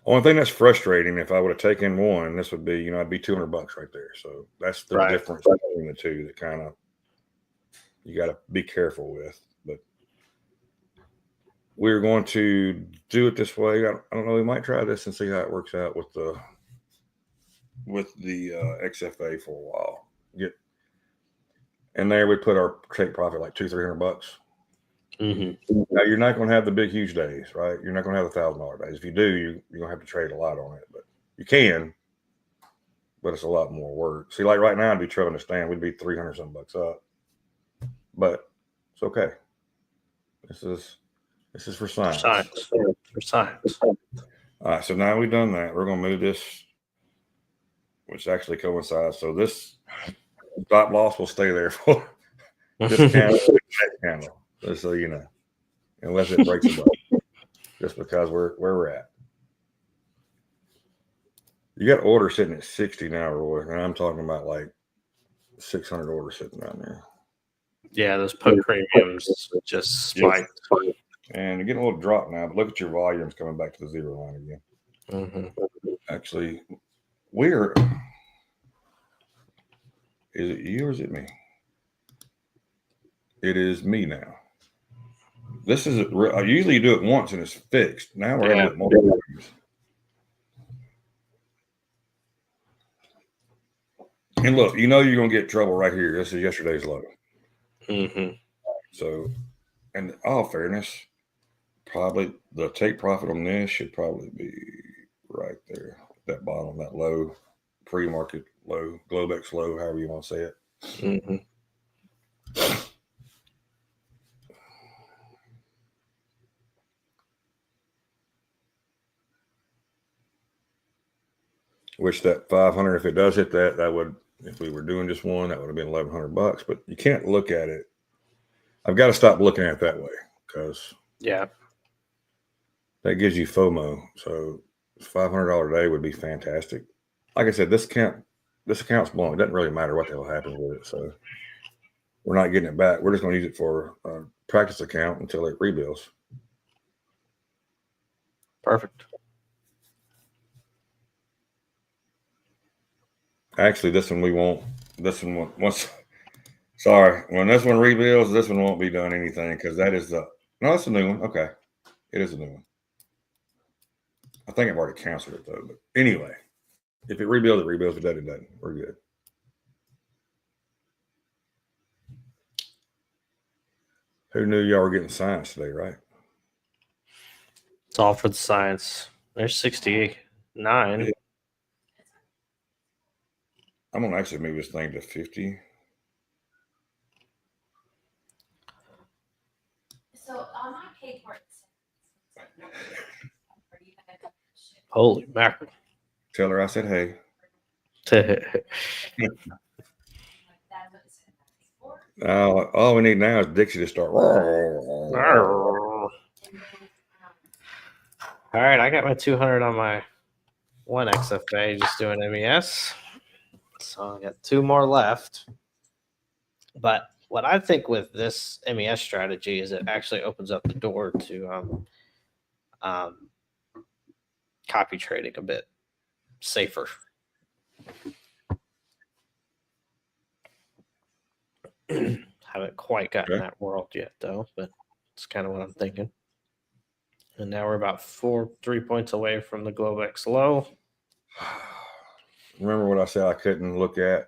A: Only thing that's frustrating, if I would have taken one, this would be, I'd be $200 right there. So that's the difference between the two that kind of you got to be careful with. But we're going to do it this way. I don't know. We might try this and see how it works out with the XFA for a while. And there we put our take profit like $200-300. Now you're not going to have the big huge days, right? You're not going to have the $1,000 days. If you do, you're going to have to trade a lot on it. But you can, but it's a lot more work. See, like right now, I'd be trailing the stand. We'd be $300-some up, but it's okay. This is for science.
B: For science.
A: All right. So now we've done that. We're going to move this, which actually coincides. So this stop loss will stay there for this candle, next candle. Just so you know, unless it breaks above, just because where we're at. You got orders sitting at 60 now, Roy, and I'm talking about like 600 orders sitting down there.
B: Yeah, those put premiums just spiked.
A: And you're getting a little drop now, but look at your volumes coming back to the zero line again. Actually, is it you or is it me? It is me now. This is usually you do it once and it's fixed. Now we're able to multiple times. And look, you're going to get trouble right here. This is yesterday's low. So, in all fairness, probably the take profit on this should probably be right there, that bottom, that low, pre-market low, Globex low, however you want to say it. Which that 500, if it does hit that would, if we were doing just one, that would have been $1,100. But you can't look at it. I've got to stop looking at it that way, because that gives you FOMO. So $500 a day would be fantastic. Like I said, this account's blown. It doesn't really matter what the hell happens with it. So we're not getting it back. We're just going to use it for a practice account until it rebuilds.
B: Perfect.
A: Actually, this one we won't. This one once. Sorry, when this one rebuilds, this one won't be done anything, because that is no, it's a new one. Okay, it is a new one. I think I've already canceled it though. But anyway, if it rebuilds, it rebuilds. If it doesn't, we're good. Who knew y'all were getting science today, right?
B: It's all for the science. There's 69.
A: Yeah. I'm gonna actually move this thing to 50.
C: So on my page where it
B: Holy mackerel.
A: Tell her I said hey. All we need now is Dixie to start.
B: All right, I got my 200 on my one XFA, just doing MES. So I got 2 more left. But what I think with this MES strategy is it actually opens up the door to copy trading a bit safer. Haven't quite gotten that world yet, though, but it's kind of what I'm thinking. And now we're about 3 points away from the Globex low.
A: Remember what I said I couldn't look at?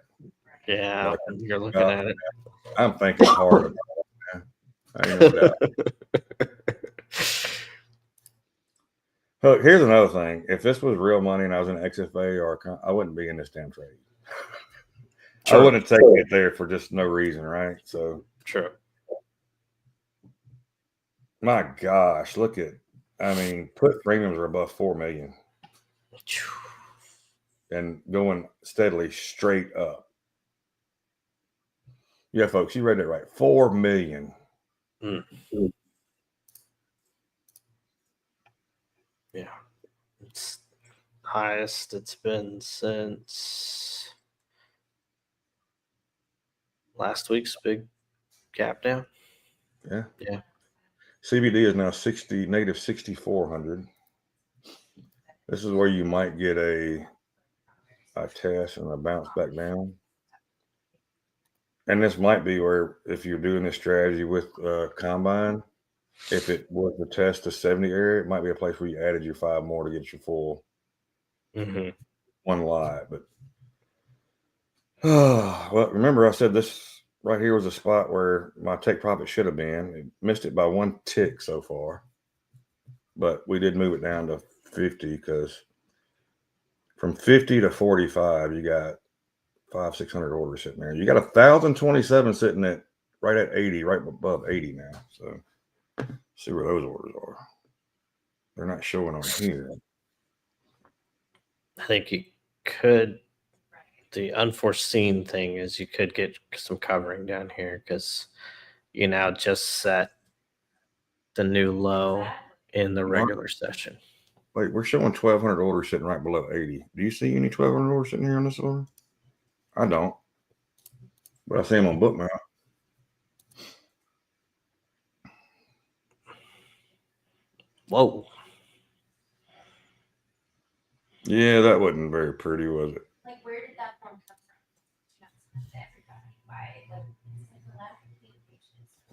B: Yeah, you're looking at it.
A: I'm thinking hard about it, man. I ain't no doubt. Look, here's another thing. If this was real money and I was in XFA I wouldn't be in this damn trade. True. I wouldn't have taken it there for just no reason, right? So
B: true.
A: My gosh, look at, put premiums are above 4 million and going steadily straight up. Yeah, folks, you read it right. 4 million.
B: Mm. Yeah. It's highest it's been since last week's big gap down.
A: Yeah.
B: Yeah.
A: CBD is now negative 6,400. This is where you might get a test and a bounce back down. And this might be where, if you're doing this strategy with combine, if it was to test the 70 area, it might be a place where you added your 5 more to get your full one lie. But well, remember I said this right here was a spot where my take profit should have been. It missed it by 1 tick so far, but we did move it down to 50 because from 50 to 45, you got 500-600 orders sitting there. You got 1,027 sitting at right at 80, right above 80 now. So see where those orders are. They're not showing on here.
B: I think you could. The unforeseen thing is you could get some covering down here because you now just set the new low in the regular session.
A: Wait, we're showing 1,200 orders sitting right below 80. Do you see any 1,200 orders sitting here on this order? I don't. But I see them on Bookmap.
B: Whoa.
A: Yeah, that wasn't very pretty, was it?
C: Like, where did that from come from?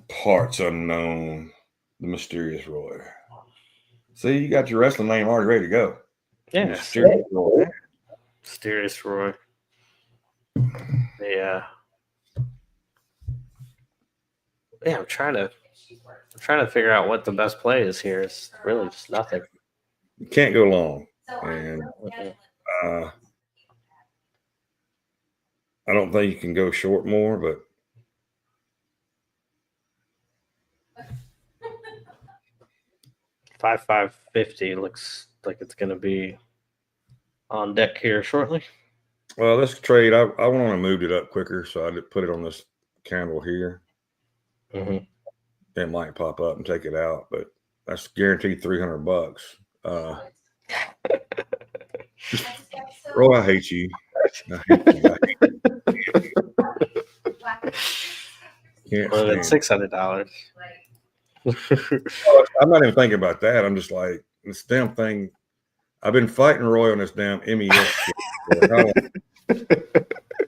A: Parts unknown. The Mysterious Roy. See, you got your wrestling name already ready to go.
B: Yeah.
A: Mysterious Roy.
B: Mysterious Roy. Yeah. Yeah, I'm trying to figure out what the best play is here. It's really just nothing.
A: You can't go long. And I don't think you can go short more, but
B: 5,550 looks like it's going to be on deck here shortly.
A: Well, this trade, I want to move it up quicker, so I did put it on this candle here. It might pop up and take it out, but that's guaranteed $300. Roy, I hate you. I hate you.
B: Well, that's $600.
A: I'm not even thinking about that. I'm just like, this damn thing. I've been fighting Roy on this damn MES shit.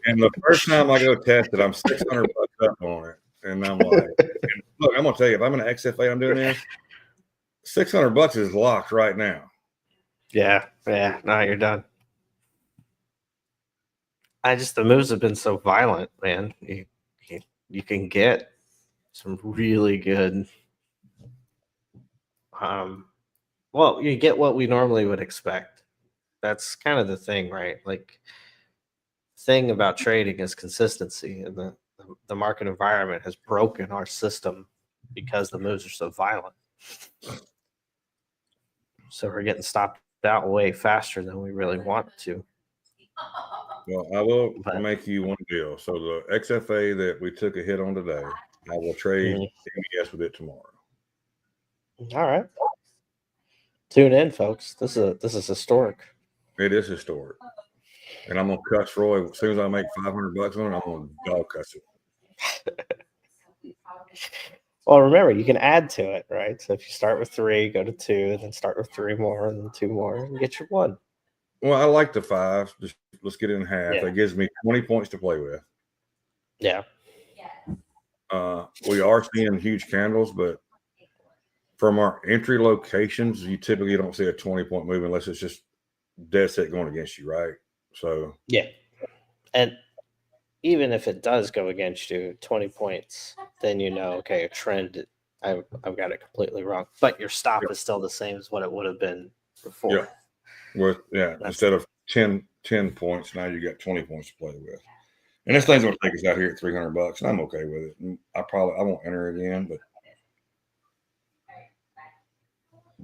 A: And the first time I go test it, I'm $600 up on it. And I'm like, look, I'm going to tell you, if I'm in an XFA, I'm doing this, $600 is locked right now.
B: Yeah. No, you're done. The moves have been so violent, man. You can get some really good. Well, you get what we normally would expect. That's kind of the thing, right? Like, thing about trading is consistency, and the market environment has broken our system because the moves are so violent. So we're getting stopped out way faster than we really want to.
A: Well, I will
B: But
A: make you one deal. So the XFA that we took a hit on today, I will trade MES with it tomorrow.
B: all right, tune in, folks. This is historic.
A: It is historic. And I'm gonna cuss Roy as soon as I make $500 on it. I'm gonna dog cuss it.
B: Well, remember, you can add to it, right? So if you start with 3, go to 2, and then start with 3 more, and then 2 more, and get your 1.
A: Well, I like the 5. Just let's get it in half.
B: Yeah.
A: That gives me 20 points to play with.
B: Yeah.
A: We are seeing huge candles, but from our entry locations, you typically don't see a 20-point move unless it's just dead set going against you, right? So
B: Yeah. And even if it does go against you 20 points, then okay, a trend, I've got it completely wrong. But your stop is still the same as what it would have been before.
A: Instead of 10 points, now you got 20 points to play with. And this thing's gonna take us out here at $300, and I'm okay with it. And I won't enter it in, but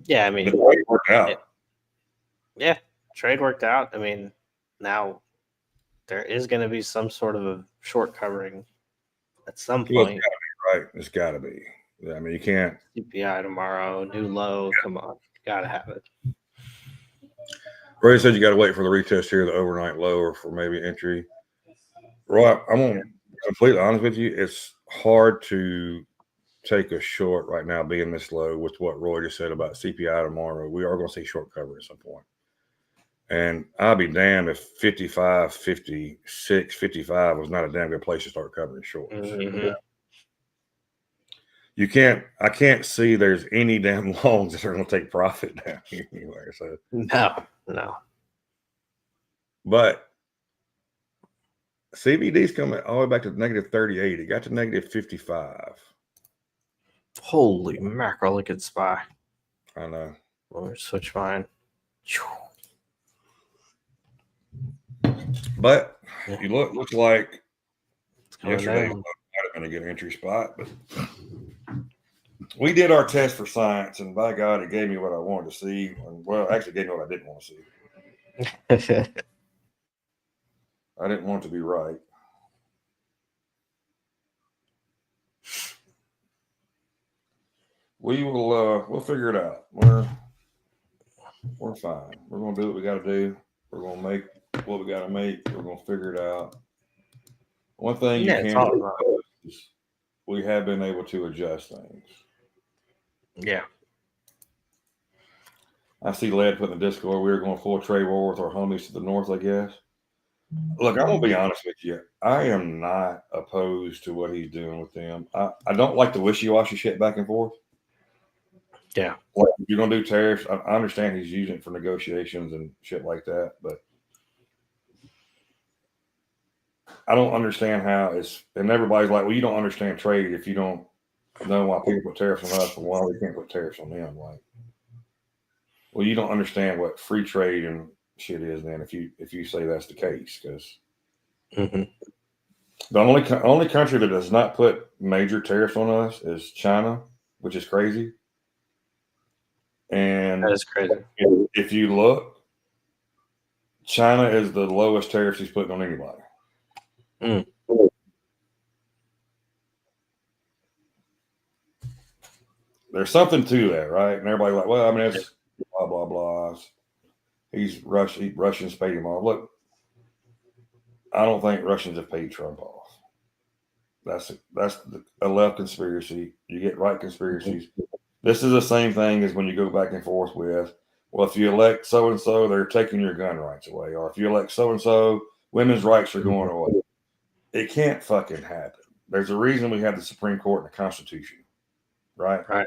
B: yeah, I mean,
A: the trade worked out.
B: Trade worked out. I mean, now there is going to be some sort of a short covering at some point.
A: It's got to be. I mean, you can't.
B: CPI tomorrow, new low. Come on, got to have it.
A: Ray said you got to wait for the retest here, the overnight low, or for maybe entry. Roy, I'm going to be completely honest with you. It's hard to take a short right now being this low with what Roy just said about CPI tomorrow. We are going to see short cover at some point. And I'll be damned if 55, 56, 55 was not a damn good place to start covering shorts.
B: Mm-hmm.
A: I can't see there's any damn longs that are going to take profit down anywhere. So
B: no.
A: But CBD's coming all the way back to negative 38. It got to negative 55.
B: Holy mackerel, look at SPY.
A: I know.
B: Let me switch mine.
A: But you looks like yesterday
B: down.
A: might have been a good entry spot, but we did our test for science, and by God, it gave me what I wanted to see. Well, actually, it gave me what I didn't want to see. I didn't want it to be right. We'll figure it out. We're fine. We're gonna do what we got to do. We're gonna make what we got to make. We're gonna figure it out. One thing you can do is we have been able to adjust things.
B: Yeah.
A: I see Led put in the Discord, we were going full trade war with our homies to the north, I guess. Look, I'm going to be honest with you. I am not opposed to what he's doing with them. I don't like the wishy-washy shit back and forth.
B: Yeah.
A: Like, if you're going to do tariffs, I understand he's using it for negotiations and shit like that, but I don't understand how and everybody's like, well, you don't understand trade if you don't know why people put tariffs on us and why we can't put tariffs on them. Like, well, you don't understand what free trade and shit is then if you say that's the case, because the only country that does not put major tariffs on us is China, which is crazy. And
B: that is crazy.
A: If you look, China is the lowest tariffs he's putting on anybody. There's something to that, right? And everybody's like, well, I mean, it's blah blah blah. Russians paid him off. Look, I don't think Russians have paid Trump off. That's a left conspiracy. You get right conspiracies. This is the same thing as when you go back and forth with, well, if you elect so and so, they're taking your gun rights away, or if you elect so and so, women's rights are going away. It can't fucking happen. There's a reason we have the Supreme Court and the Constitution, right?
B: Right.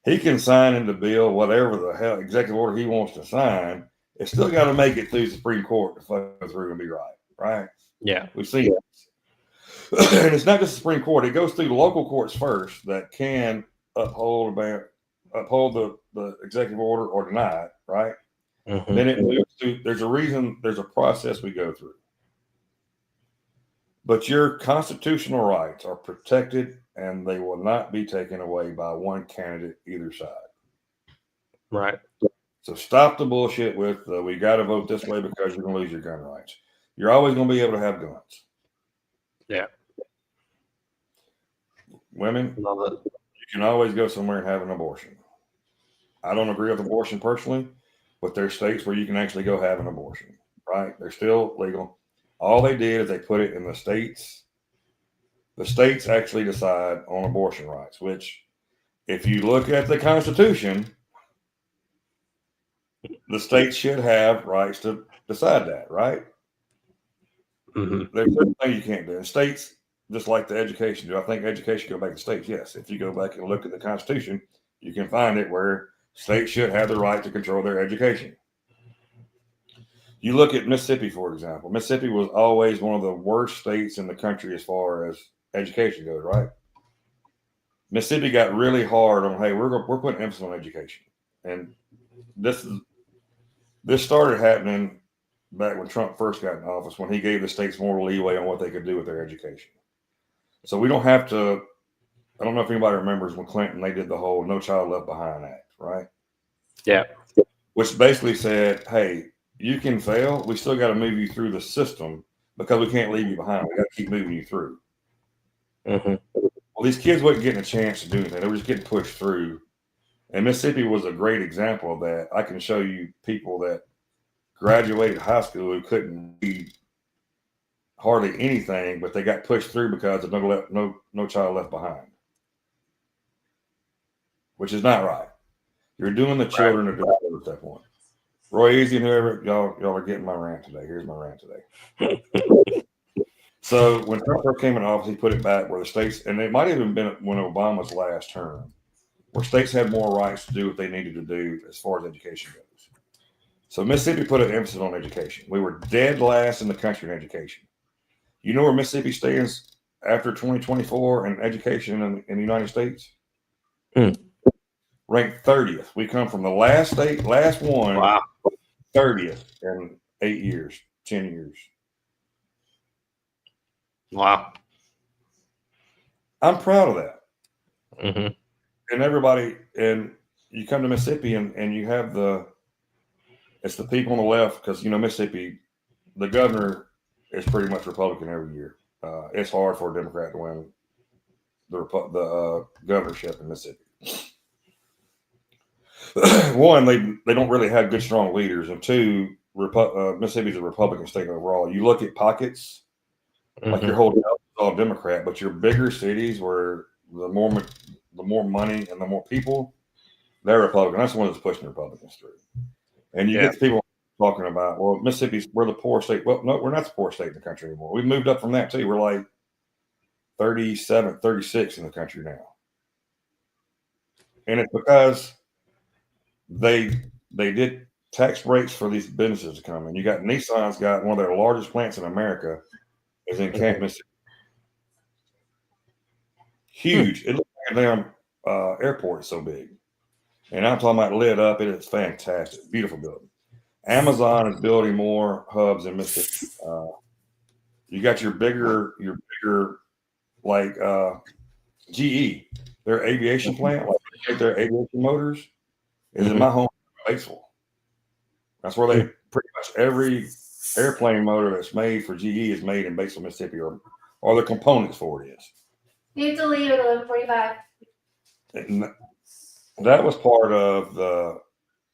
A: He can sign in the bill whatever the hell executive order he wants to sign. It's still got to make it through the Supreme Court to go through and be right?
B: Yeah.
A: We've seen it. And it's not just the Supreme Court. It goes through the local courts first that can uphold the executive order or deny it, right?
B: Mm-hmm.
A: Then it moves to, there's a process we go through. But your constitutional rights are protected and they will not be taken away by one candidate either side.
B: Right.
A: So stop the bullshit with we got to vote this way because you're going to lose your gun rights. You're always going to be able to have guns.
B: Yeah.
A: Women,
B: Love it.
A: you can always go somewhere and have an abortion. I don't agree with abortion personally, but there's states where you can actually go have an abortion, right? They're still legal. All they did is they put it in the states. The states actually decide on abortion rights, which if you look at the Constitution, the states should have rights to decide that, right?
B: Mm-hmm.
A: There's certain things you can't do. And states, just like the education, do I think education go back to states? Yes. If you go back and look at the Constitution, you can find it where states should have the right to control their education. You look at Mississippi, for example. Mississippi was always one of the worst states in the country as far as education goes, right? Mississippi got really hard on, hey, we're putting emphasis on education. And this started happening back when Trump first got in office, when he gave the states more leeway on what they could do with their education. So we don't have to, I don't know if anybody remembers when Clinton, they did the whole No Child Left Behind Act, right?
B: Yeah.
A: Which basically said, hey, you can fail. We still got to move you through the system because we can't leave you behind. We got to keep moving you through.
B: Mm-hmm.
A: Well, these kids wasn't getting a chance to do anything. They were just getting pushed through. And Mississippi was a great example of that. I can show you people that graduated high school who couldn't read hardly anything, but they got pushed through because of no child left behind, which is not right. You're doing the children a disservice at that point. Roy Easy and whoever, y'all are getting my rant today. Here's my rant today. So when Trump first came in office, he put it back where the states, and it might have even been when Obama's last term, where states had more rights to do what they needed to do as far as education goes. So Mississippi put an emphasis on education. We were dead last in the country in education. You know where Mississippi stands after 2024 in education in the United States? Ranked 30th. We come from the last state, last one,
B: Wow.
A: 30th in 8 years, 10 years.
B: Wow.
A: I'm proud of that.
B: Mm-hmm.
A: And everybody, and you come to Mississippi and you have it's the people on the left, because, you know, Mississippi, the governor is pretty much Republican every year. It's hard for a Democrat to win the governorship in Mississippi. One, they don't really have good, strong leaders. And two, Mississippi's a Republican state overall. You look at pockets, like your whole is all Democrat, but your bigger cities where the more money and the more people, they're Republican. That's the one that's pushing Republicans through. And you get people talking about, well, we're the poor state. Well, no, we're not the poor state in the country anymore. We've moved up from that too. We're like 37, 36 in the country now. And it's because they did tax breaks for these businesses to come in. You got Nissan's got one of their largest plants in America is in Camp, Mississippi. Huge. It looks like a damn airport. It's so big. And I'm talking about lit up. It is fantastic. Beautiful building. Amazon is building more hubs in Mississippi. You got your bigger like GE, their aviation plant, like their aviation motors, is in my home, Batesville. That's where they pretty much every airplane motor that's made for GE is made in Batesville, Mississippi, or the components for it is.
C: You have to leave at 11:45.
A: And that was part of the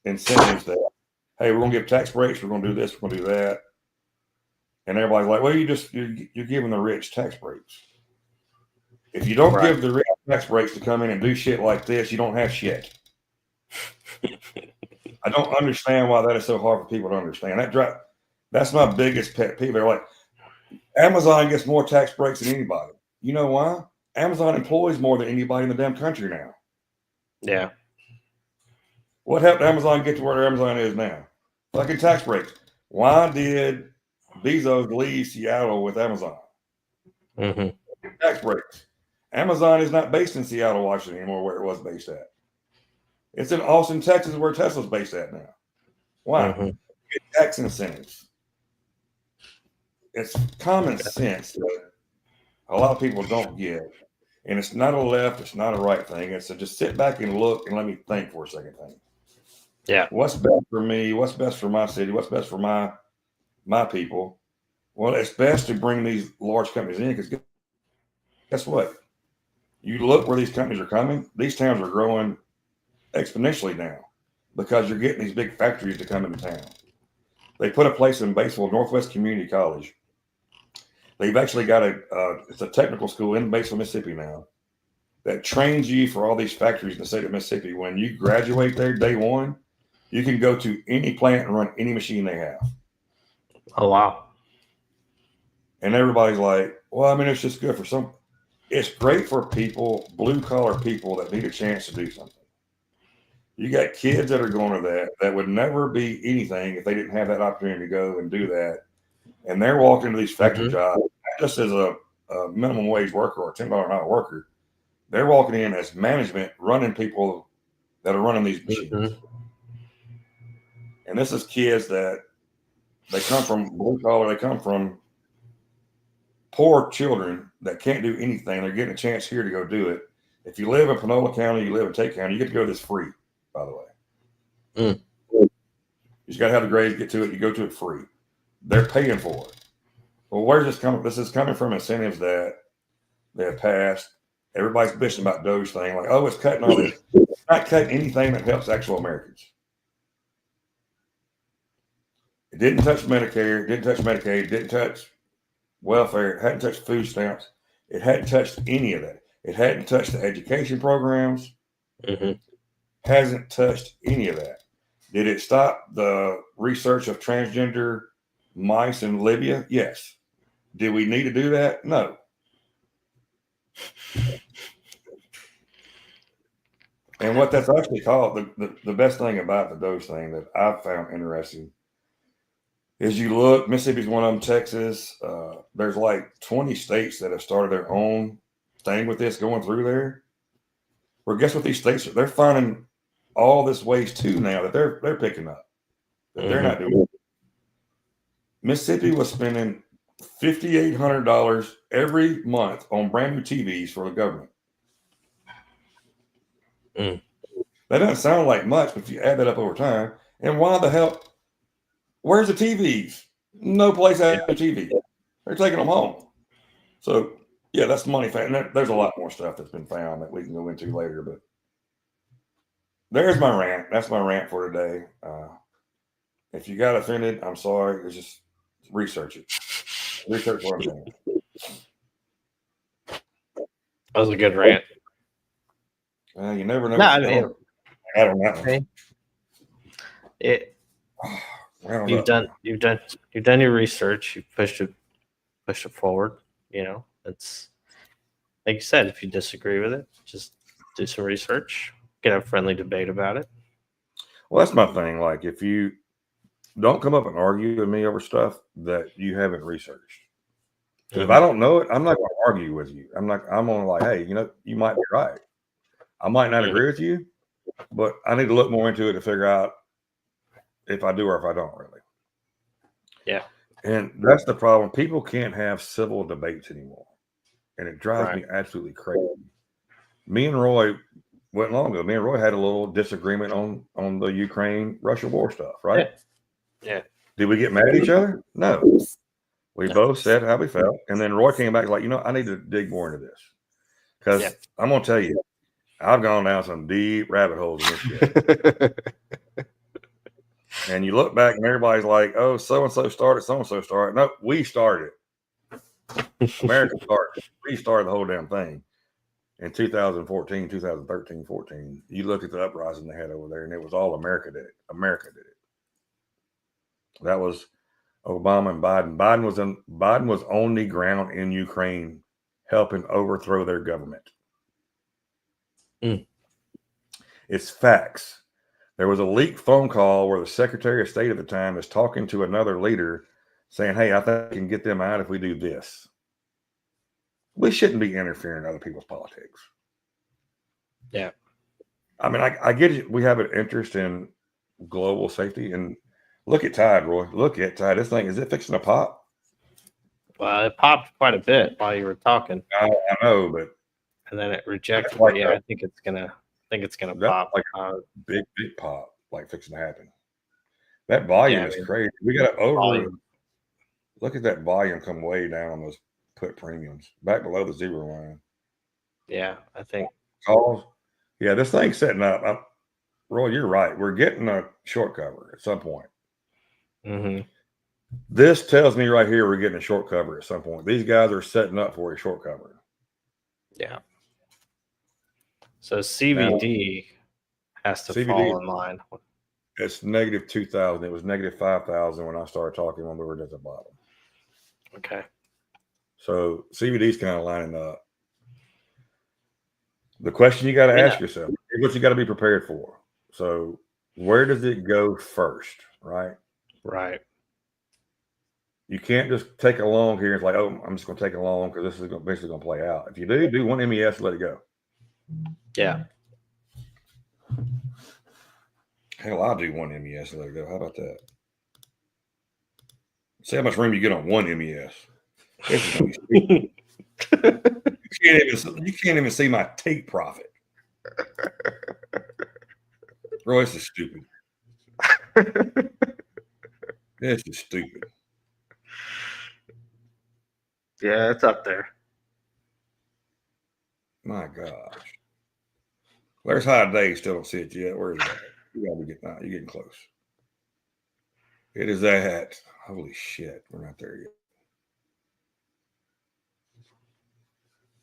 A: incentives that, hey, we're going to give tax breaks, we're going to do this, we're going to do that. And everybody's like, well, you're giving the rich tax breaks. If you don't give the rich tax breaks to come in and do shit like this, you don't have shit. I don't understand why that is so hard for people to understand. That's my biggest pet peeve. They're like, Amazon gets more tax breaks than anybody. You know why? Amazon employs more than anybody in the damn country now.
B: Yeah.
A: What helped Amazon get to where Amazon is now? Fucking tax breaks. Why did Bezos leave Seattle with Amazon?
B: Mm-hmm.
A: Tax breaks. Amazon is not based in Seattle, Washington anymore, where it was based at. It's in Austin, Texas, where Tesla's based at now. Why?
B: Mm-hmm.
A: Tax incentives. It's common sense that a lot of people don't get. And it's not a left, it's not a right thing. It's a just sit back and look and let me think for a second thing.
B: Yeah.
A: What's best for me? What's best for my city? What's best for my people? Well, it's best to bring these large companies in because guess what? You look where these companies are coming, these towns are growing exponentially now because you're getting these big factories to come into town. They put a place in Batesville, Northwest Community College. They've actually got it's a technical school in Batesville, Mississippi now that trains you for all these factories in the state of Mississippi. When you graduate there day one, you can go to any plant and run any machine they have.
B: Oh, wow.
A: And everybody's like, well, I mean, it's just good for some. It's great for people, blue collar people that need a chance to do something. You got kids that are going to that would never be anything if they didn't have that opportunity to go and do that. And they're walking into these factory jobs, not just as a minimum wage worker or a $10 an hour worker. They're walking in as management, running people that are running these machines. Mm-hmm. And this is kids that they come from blue collar, they come from poor children that can't do anything. They're getting a chance here to go do it. If you live in Panola County, you live in Tate County, you get to go to this free, by the way. You just got to have the grades, get to it, you go to it free. They're paying for it. Well, where's this coming? This is coming from incentives that they have passed. Everybody's bitching about Doge thing, like, oh, it's cutting all this. It's not cutting anything that helps actual Americans. It didn't touch Medicare, it didn't touch Medicaid, it didn't touch welfare, it hadn't touched food stamps, it hadn't touched any of that. It hadn't touched the education programs, hasn't touched any of that. Did it stop the research of transgender mice in Libya? Yes. Did we need to do that? No. And what that's actually called, the best thing about the Doge thing that I've found interesting is you look, Mississippi's one of them, Texas. There's like 20 states that have started their own thing with this going through there. Well, guess what these states are? They're finding all this ways too now that they're picking up. That they're not doing. Mississippi was spending $5,800 every month on brand new TVs for the government. That doesn't sound like much, but if you add that up over time, and why the hell? Where's the TVs? No place has a TV. They're taking them home. So, yeah, that's the money. There's a lot more stuff that's been found that we can go into later, but there's my rant. That's my rant for today. If you got offended, I'm sorry. It's just research it. Research what I'm saying.
B: That was a good rant.
A: You never know.
B: No, I mean,
A: I don't know.
B: You've done your research. You pushed it forward. You know, it's like you said. If you disagree with it, just do some research. Get a friendly debate about it.
A: Well, that's my thing. Like, if you don't come up and argue with me over stuff that you haven't researched, because if I don't know it, I'm not going to argue with you. I'm only like, hey, you might be right. I might not agree with you, but I need to look more into it to figure out if I do or if I don't really.
B: Yeah.
A: And that's the problem. People can't have civil debates anymore. And it drives me absolutely crazy. Me and Roy went long ago. Me and Roy had a little disagreement on the Ukraine-Russia war stuff, right?
B: Yeah.
A: Did we get mad at each other? No. We both said how we felt. And then Roy came back like, I need to dig more into this. Because I'm going to tell you, I've gone down some deep rabbit holes in this shit. And you look back and everybody's like, oh, so-and-so started, so-and-so started. No, we started. America started. We started the whole damn thing. In 2014, 2013, 14, you look at the uprising they had over there, and it was all America did it. America did it. That was Obama and Biden. Biden was on the ground in Ukraine helping overthrow their government. It's facts. There was a leaked phone call where the Secretary of State at the time is talking to another leader saying, hey, I think we can get them out if we do this. We shouldn't be interfering in other people's politics.
B: Yeah.
A: I mean, I get it. We have an interest in global safety. And look at Tide, Roy. Look at Tide. This thing, is it fixing to pop?
B: Well, it popped quite a bit while you were talking,
A: I know, but
B: and then it rejected.
A: Like
B: Yeah,
A: that.
B: I think it's gonna
A: that's
B: pop.
A: like a big pop, like fixing to happen. That volume
B: Yeah, I
A: is
B: mean,
A: crazy. We got over.
B: volume.
A: Look at that volume come way down on those put premiums, back below the zero line.
B: Yeah, I think.
A: Calls. Yeah, this thing's setting up. Roy, you're right. We're getting a short cover at some point.
B: Mm-hmm.
A: This tells me right here we're getting a short cover at some point. These guys are setting up for a short cover.
B: Yeah. So CVD has to
A: CVD
B: fall in line.
A: It's negative 2,000. It was negative 5,000 when I started talking when we were at the bottom.
B: Okay.
A: So CVD's kind of lining up. The question you got to ask yourself is what you got to be prepared for. So where does it go first, right?
B: Right.
A: You can't just take a long here. It's like, oh, I'm just going to take a long because this is basically going to play out. If you do one MES, let it go.
B: Yeah.
A: Hell, I'll do one MES and let it go. How about that? See how much room you get on one MES. This is going to be stupid. You can't even see my take profit. Roy, this is stupid. This is stupid.
B: Yeah, it's up there.
A: My gosh. There's high day. Still don't see it yet. Where is it? You gotta be getting out. You're getting close. It is at. Holy shit. We're not there yet.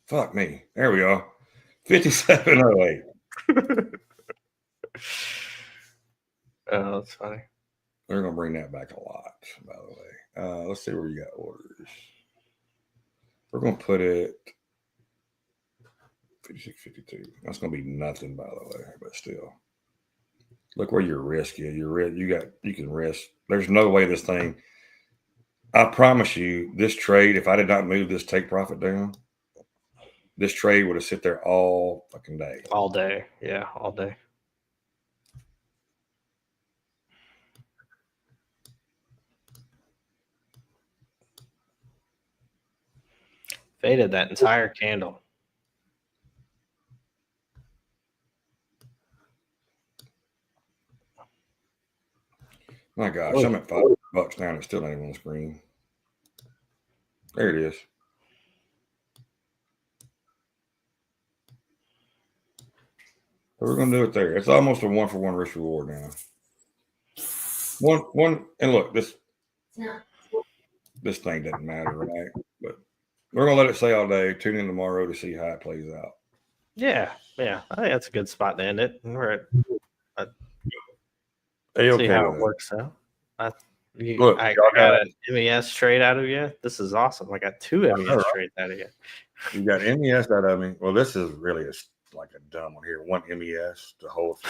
A: Fuck me. There we go. 5708.
B: Oh, that's funny.
A: They're gonna bring that back a lot, by the way. Let's see where we got orders. We're gonna put it 56.52. That's gonna be nothing, by the way, but still. Look where your risk is. You can risk. There's no way this thing. I promise you, this trade, if I did not move this take profit down, this trade would have sit there all fucking day.
B: All day. Yeah, all day. Faded that entire candle.
A: My gosh, I'm at $5 now and it's still not even on the screen. There it is. So we're gonna do it there. It's almost a 1-for-1 risk reward now. One, and look, this thing doesn't matter, right? But we're gonna let it say all day. Tune in tomorrow to see how it plays out.
B: Yeah, yeah. I think that's a good spot to end it. We're at
A: Okay,
B: see how it works out. I
A: Look,
B: got
A: y'all
B: an MES trade out of you. This is awesome. I got two MES trades out of you.
A: You got MES out of me. Well, this is really like a dumb one here. One MES to hold.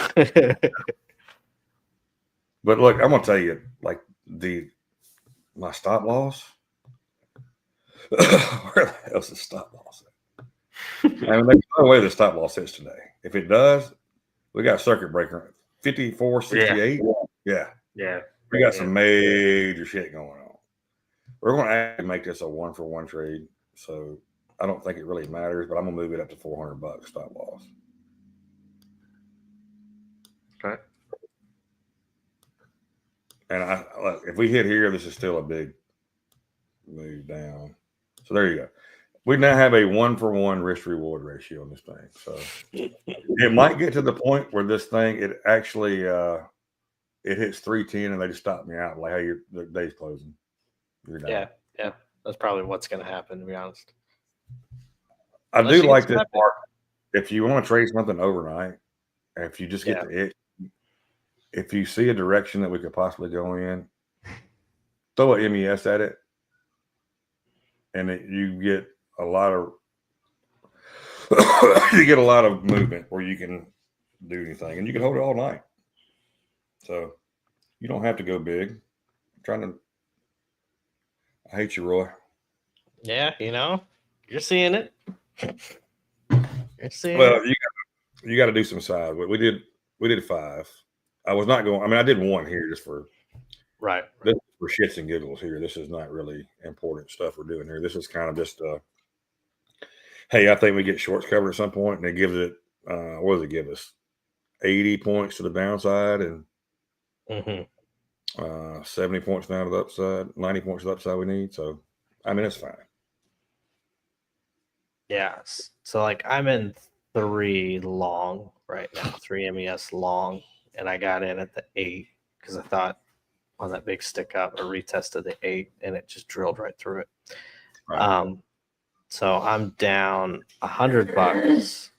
A: But look, I'm gonna tell you, like my stop loss. Where the hell's the stop loss at? I mean, there's no way the stop loss is today. If it does, we got circuit breaker 54.68. Yeah. We got some major shit going on. We're going to actually make this a 1-for-1 trade. So I don't think it really matters, but I'm going to move it up to $400 stop loss.
B: Okay.
A: And look, if we hit here, this is still a big move down. So there you go. We now have a 1-for-1 risk reward ratio on this thing. So it might get to the point where this thing, it actually, it hits 310 and they just stop me out. Like, hey, the day's closing. You're down.
B: Yeah. That's probably what's going to happen, to be honest.
A: I do like this part. If you want to trade something overnight, and if you just get the itch, if you see a direction that we could possibly go in, throw an MES at it, and you get a lot of movement where you can do anything, and you can hold it all night. So you don't have to go big. I hate you, Roy.
B: Yeah, you're seeing it. You're seeing
A: Well,
B: it.
A: you got to do some size. We did 5. I was not going. I mean, I did 1 here just for
B: Right.
A: this is for shits and giggles here. This is not really important stuff we're doing here. This is kind of just hey, I think we get shorts covered at some point, and it gives it what does it give us? 80 points to the downside and
B: Mm-hmm.
A: 70 points down to the upside, 90 points to the upside we need. So I mean, it's fine.
B: Yeah. So like I'm in 3 long right now, 3 MES long, and I got in at the 8 because I thought on that big stick up, I retested the 8 and it just drilled right through it.
A: Right.
B: So I'm down $100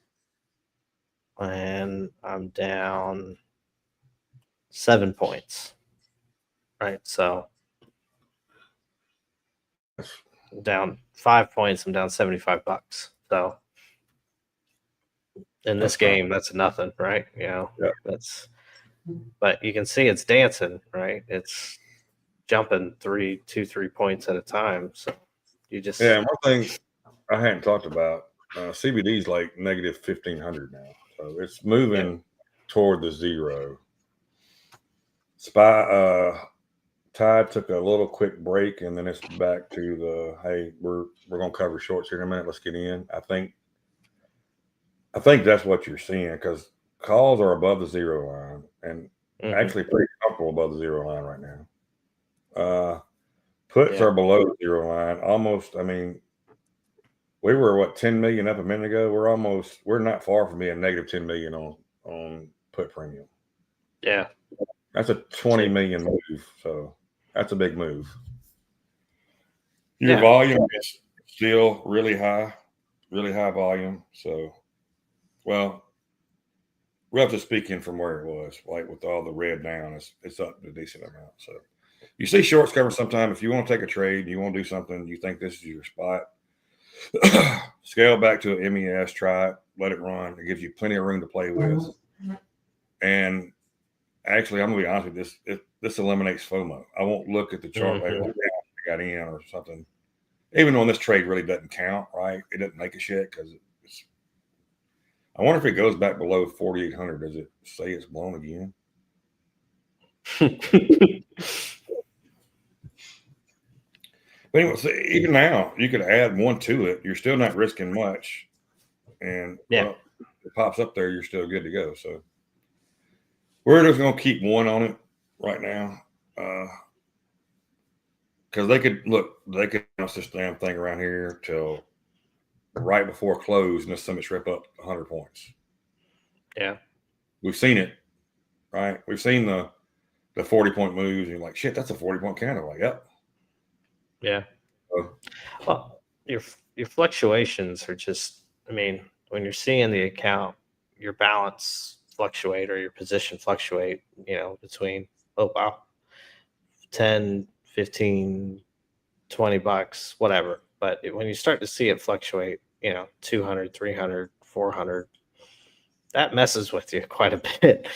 B: and I'm down 7 points. Right. So I'm down 5 points. I'm down $75. So in this game, that's nothing, right?
A: Yeah.
B: But you can see it's dancing, right? It's jumping 3 points at a time. So you just
A: Yeah. And one thing I hadn't talked about, CBD is like negative 1,500 now. So it's moving toward the zero. Tide took a little quick break, and then it's back to the hey, we're gonna cover shorts here in a minute. Let's get in. I think that's what you're seeing because calls are above the zero line and actually pretty comfortable above the zero line right now. Puts are below the zero line almost. I mean, we were 10 million up a minute ago. We're not far from being negative 10 million on put premium.
B: Yeah.
A: That's a 20 million move. So that's a big move. Your volume is still really high volume. So, well, relatively speaking, from where it was, like with all the red down, it's up a decent amount. So, you see shorts cover sometime. If you want to take a trade, you want to do something, you think this is your spot, scale back to an MES, try it, let it run. It gives you plenty of room to play with. And actually, I'm gonna be honest with you, this eliminates FOMO. I won't look at the chart like, oh, I got in or something. Even though this trade really doesn't count, right? It doesn't make a shit because it's. I wonder if it goes back below 4,800. Does it say it's blown again? But anyway, so even now, you could add 1 to it. You're still not risking much, and well, it pops up there. You're still good to go. So we're just gonna keep 1 on it right now, because they could bounce this damn thing around here till right before close, and this summit rip up 100 points.
B: Yeah,
A: we've seen it, right? We've seen the 40-point moves, and you're like, shit, that's a 40-point candle. Like, yep.
B: Yeah. Well, your fluctuations are just, I mean, when you're seeing the account, your balance fluctuate or your position fluctuate, between, oh, wow, 10, 15, $20, whatever. But when you start to see it fluctuate, 200, 300, 400, that messes with you quite a bit.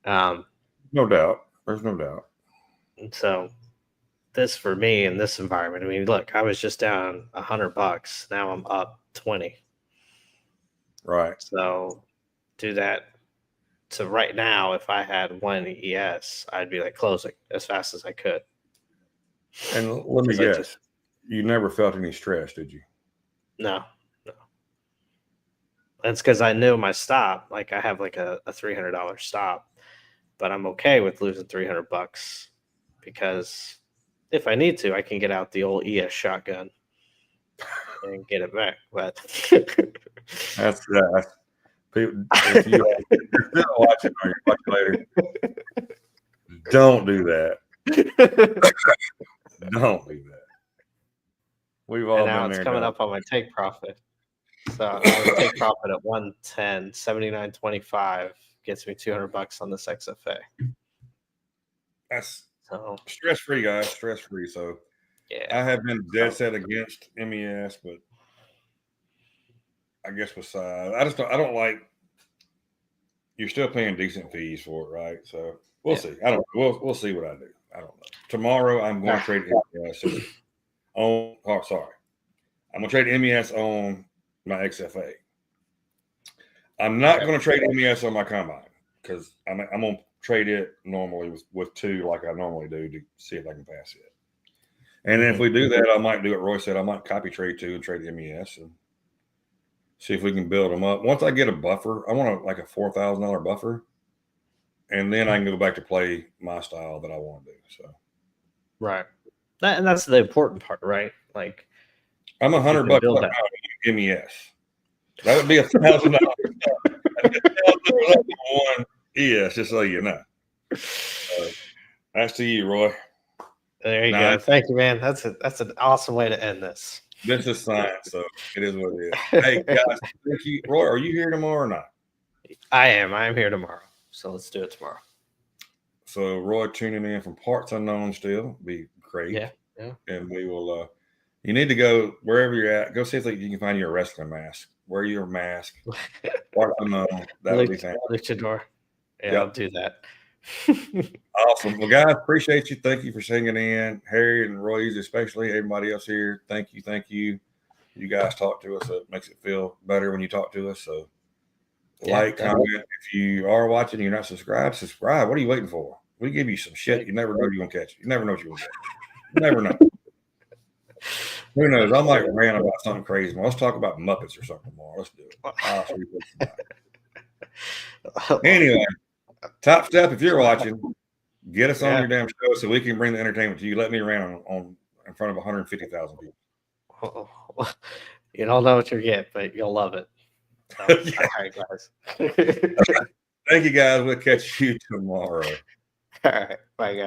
A: No doubt. There's no doubt.
B: And so this for me in this environment, I mean, look, I was just down $100. Now I'm up 20.
A: Right.
B: So do that. So right now, if I had 1 ES, I'd be like closing as fast as I could.
A: And let me guess, you never felt any stress, did you?
B: No. That's because I knew my stop. Like I have like a $300 stop, but I'm okay with losing $300 because if I need to, I can get out the old ES shotgun and get it back. But
A: that's people. If you're still watching or you're watching later, don't do that. Don't do that. We've all been there.
B: It's coming up on my take profit. So I would take profit at 110, 79.25 gets me $200 on this XFA.
A: That's stress-free, guys. Stress-free. So
B: yeah,
A: I have been dead set against MES, but I guess with size, I don't like. you're still paying decent fees for it, right? So we'll
B: Yeah.
A: see. I don't know. We'll see what I do. I don't know. Tomorrow I'm going to trade MES on. Oh, sorry. I'm going to trade MES on my XFA. I'm not going to trade MES on my combine because I'm going to trade it normally with 2 like I normally do to see if I can pass it. And then if we do that, I might do what Roy said. I might copy trade 2 and trade MES and see if we can build them up. Once I get a buffer, I want like a $4,000 buffer, and then I can go back to play my style that I want to do. So,
B: Right. And that's the important part, right? Like,
A: I'm $100
B: build
A: up
B: that.
A: now in MES. That would be $1,000. One ES, just so you know. That's to you, Roy.
B: There you go. Thank you, man. That's an awesome way to end this.
A: This is science, so it is what it is. Hey guys, thank you. Roy, are you here tomorrow or not?
B: I am here tomorrow. So let's do it tomorrow.
A: So Roy tuning in from parts unknown still be great.
B: Yeah.
A: And we will you need to go wherever you're at, go see if you can find your wrestling mask. Wear your mask. Parts unknown. That would be fantastic.
B: Luchador. Yeah,
A: Yep.
B: I'll do that.
A: Awesome. Well, guys, appreciate you. Thank you for singing in. Harry and Roy, especially everybody else here. Thank you. You guys talk to us. It makes it feel better when you talk to us. So like, comment. If you are watching, you're not subscribed, subscribe. What are you waiting for? We give you some shit. You never know you're gonna catch it. You never know what you're gonna get. You never know. Who knows? I might rant about something crazy. Let's talk about Muppets or something tomorrow. Let's do it. Anyway, Top Step, if you're watching, get us on your damn show so we can bring the entertainment to you. Let me rant on in front of 150,000 people.
B: You don't know what you get, but you'll love it. So, all right, guys.
A: Thank you, guys. We'll catch you tomorrow.
B: All right. Bye, guys.